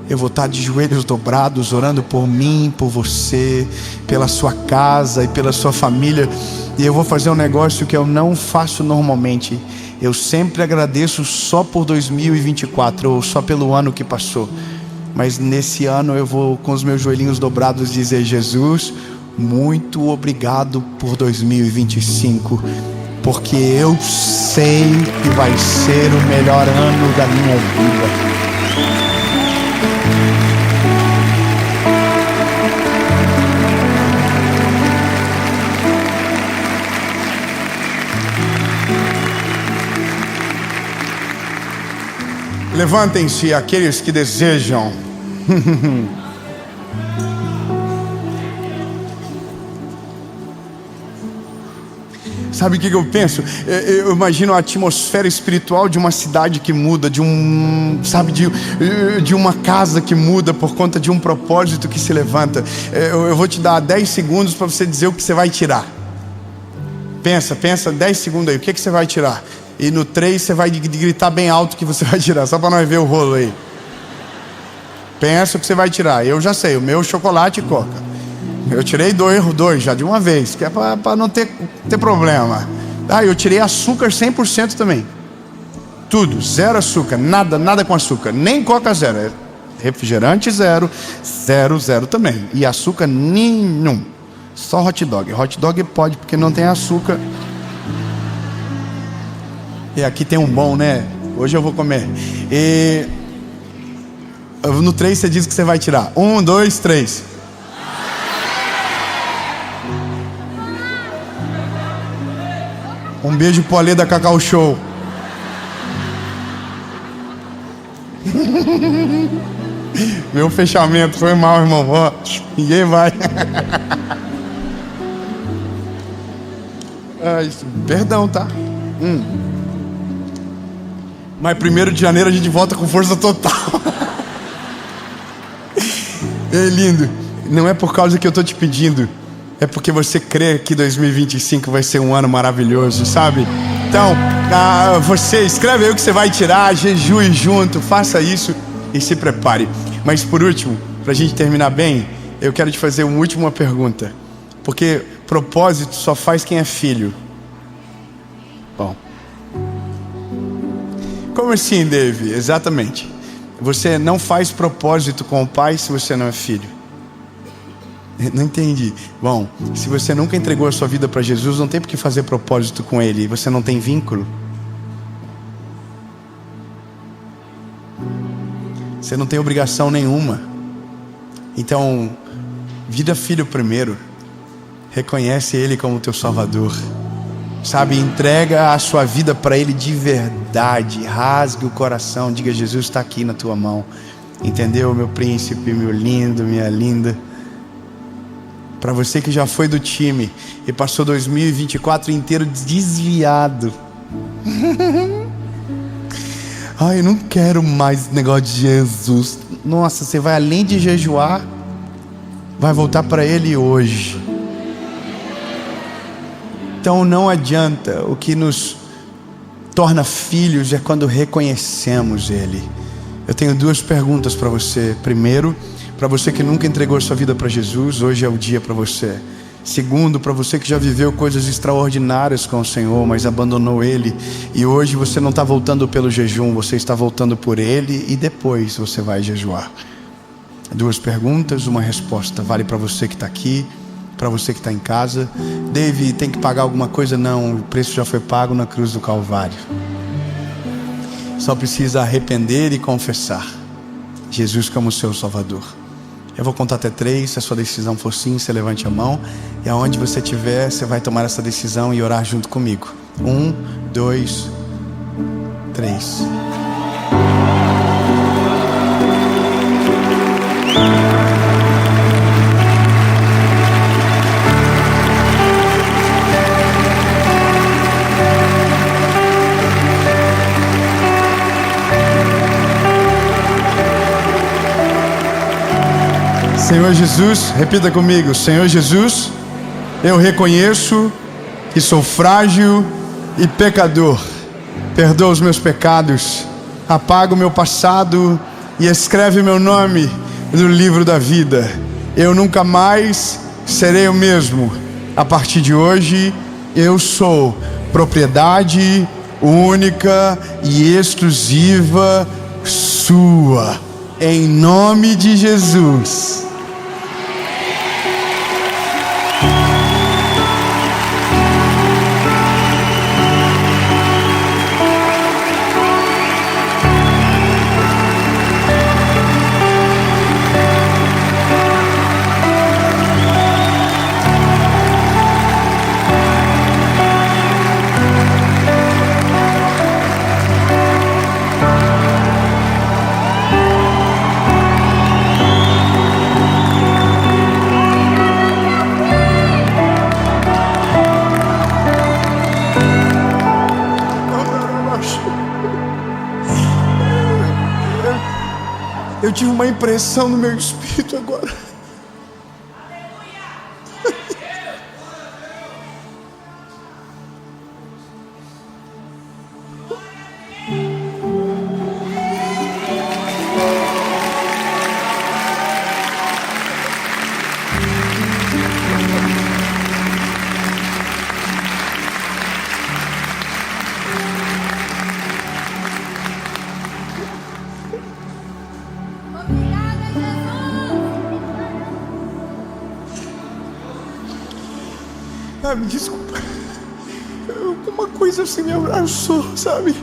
eu vou estar de joelhos dobrados, orando por mim, por você, pela sua casa e pela sua família. E eu vou fazer um negócio que eu não faço normalmente. Eu sempre agradeço só por 2024, ou só pelo ano que passou. Mas nesse ano eu vou, com os meus joelhinhos dobrados, dizer: Jesus, muito obrigado por 2025. Porque eu sei que vai ser o melhor ano da minha vida. Levantem-se aqueles que desejam. Sabe o que eu penso? Eu imagino a atmosfera espiritual de uma cidade que muda, de uma casa que muda por conta de um propósito que se levanta. Eu vou te dar 10 segundos para você dizer o que você vai tirar. Pensa 10 segundos aí, o que você vai tirar? E no 3 você vai gritar bem alto que você vai tirar, só para nós ver o rolo aí. Pensa o que você vai tirar. Eu já sei, o meu chocolate e coca. Eu tirei dois já de uma vez, que é para não ter problema. Eu tirei açúcar 100% também. Tudo, zero açúcar, nada com açúcar. Nem coca zero, refrigerante zero também. E açúcar nenhum. Só hot dog. Hot dog pode porque não tem açúcar. E aqui tem um bom, né? Hoje eu vou comer. E no 3 você diz que você vai tirar. 1, 2, 3. Um beijo pro Alê da Cacau Show. Meu fechamento foi mal, irmão. Ninguém vai. Perdão, tá? Mas 1º de janeiro a gente volta com força total. É lindo. Não é por causa que eu estou te pedindo, é porque você crê que 2025 vai ser um ano maravilhoso, sabe? Então, você escreve aí o que você vai tirar, jejue junto, faça isso e se prepare. Mas por último, para a gente terminar bem, eu quero te fazer uma última pergunta. Porque propósito só faz quem é filho. Bom, como assim, Dave? Exatamente. Você não faz propósito com o pai se você não é filho. Não entendi. Bom, se você nunca entregou a sua vida para Jesus, não tem por que fazer propósito com Ele. Você não tem vínculo. Você não tem obrigação nenhuma. Então, vira filho primeiro. Reconhece Ele como teu Salvador. Sabe, entrega a sua vida para Ele de verdade. Rasgue o coração, diga: Jesus está aqui na tua mão. Entendeu, meu príncipe, meu lindo, minha linda? Para você que já foi do time e passou 2024 inteiro desviado. Ai, eu não quero mais negócio de Jesus. Nossa, você vai além de jejuar, vai voltar para Ele hoje. Então não adianta, o que nos torna filhos é quando reconhecemos Ele. Eu tenho 2 perguntas para você. Primeiro, para você que nunca entregou a sua vida para Jesus, hoje é o dia para você. Segundo, para você que já viveu coisas extraordinárias com o Senhor, mas abandonou Ele, e hoje você não está voltando pelo jejum, você está voltando por Ele, e depois você vai jejuar. 2 perguntas, uma resposta. Vale para você que está aqui, para você que está em casa. Dave, tem que pagar alguma coisa? Não, o preço já foi pago na cruz do Calvário. Só precisa arrepender e confessar Jesus como seu Salvador. Eu vou contar até 3. Se a sua decisão for sim, você levante a mão. E aonde você estiver, você vai tomar essa decisão e orar junto comigo. 1, 2, 3. Senhor Jesus, repita comigo: Senhor Jesus, eu reconheço que sou frágil e pecador. Perdoa os meus pecados, apaga o meu passado e escreve meu nome no livro da vida. Eu nunca mais serei o mesmo. A partir de hoje, eu sou propriedade única e exclusiva sua. Em nome de Jesus. Eu tive uma impressão no meu espírito agora. Me desculpa. Uma coisa assim me abraçou, sabe?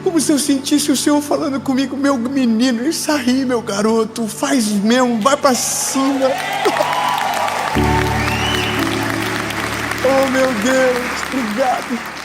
Como se eu sentisse o Senhor falando comigo: meu menino, isso aí, meu garoto, faz mesmo, vai pra cima. Oh, meu Deus, obrigado.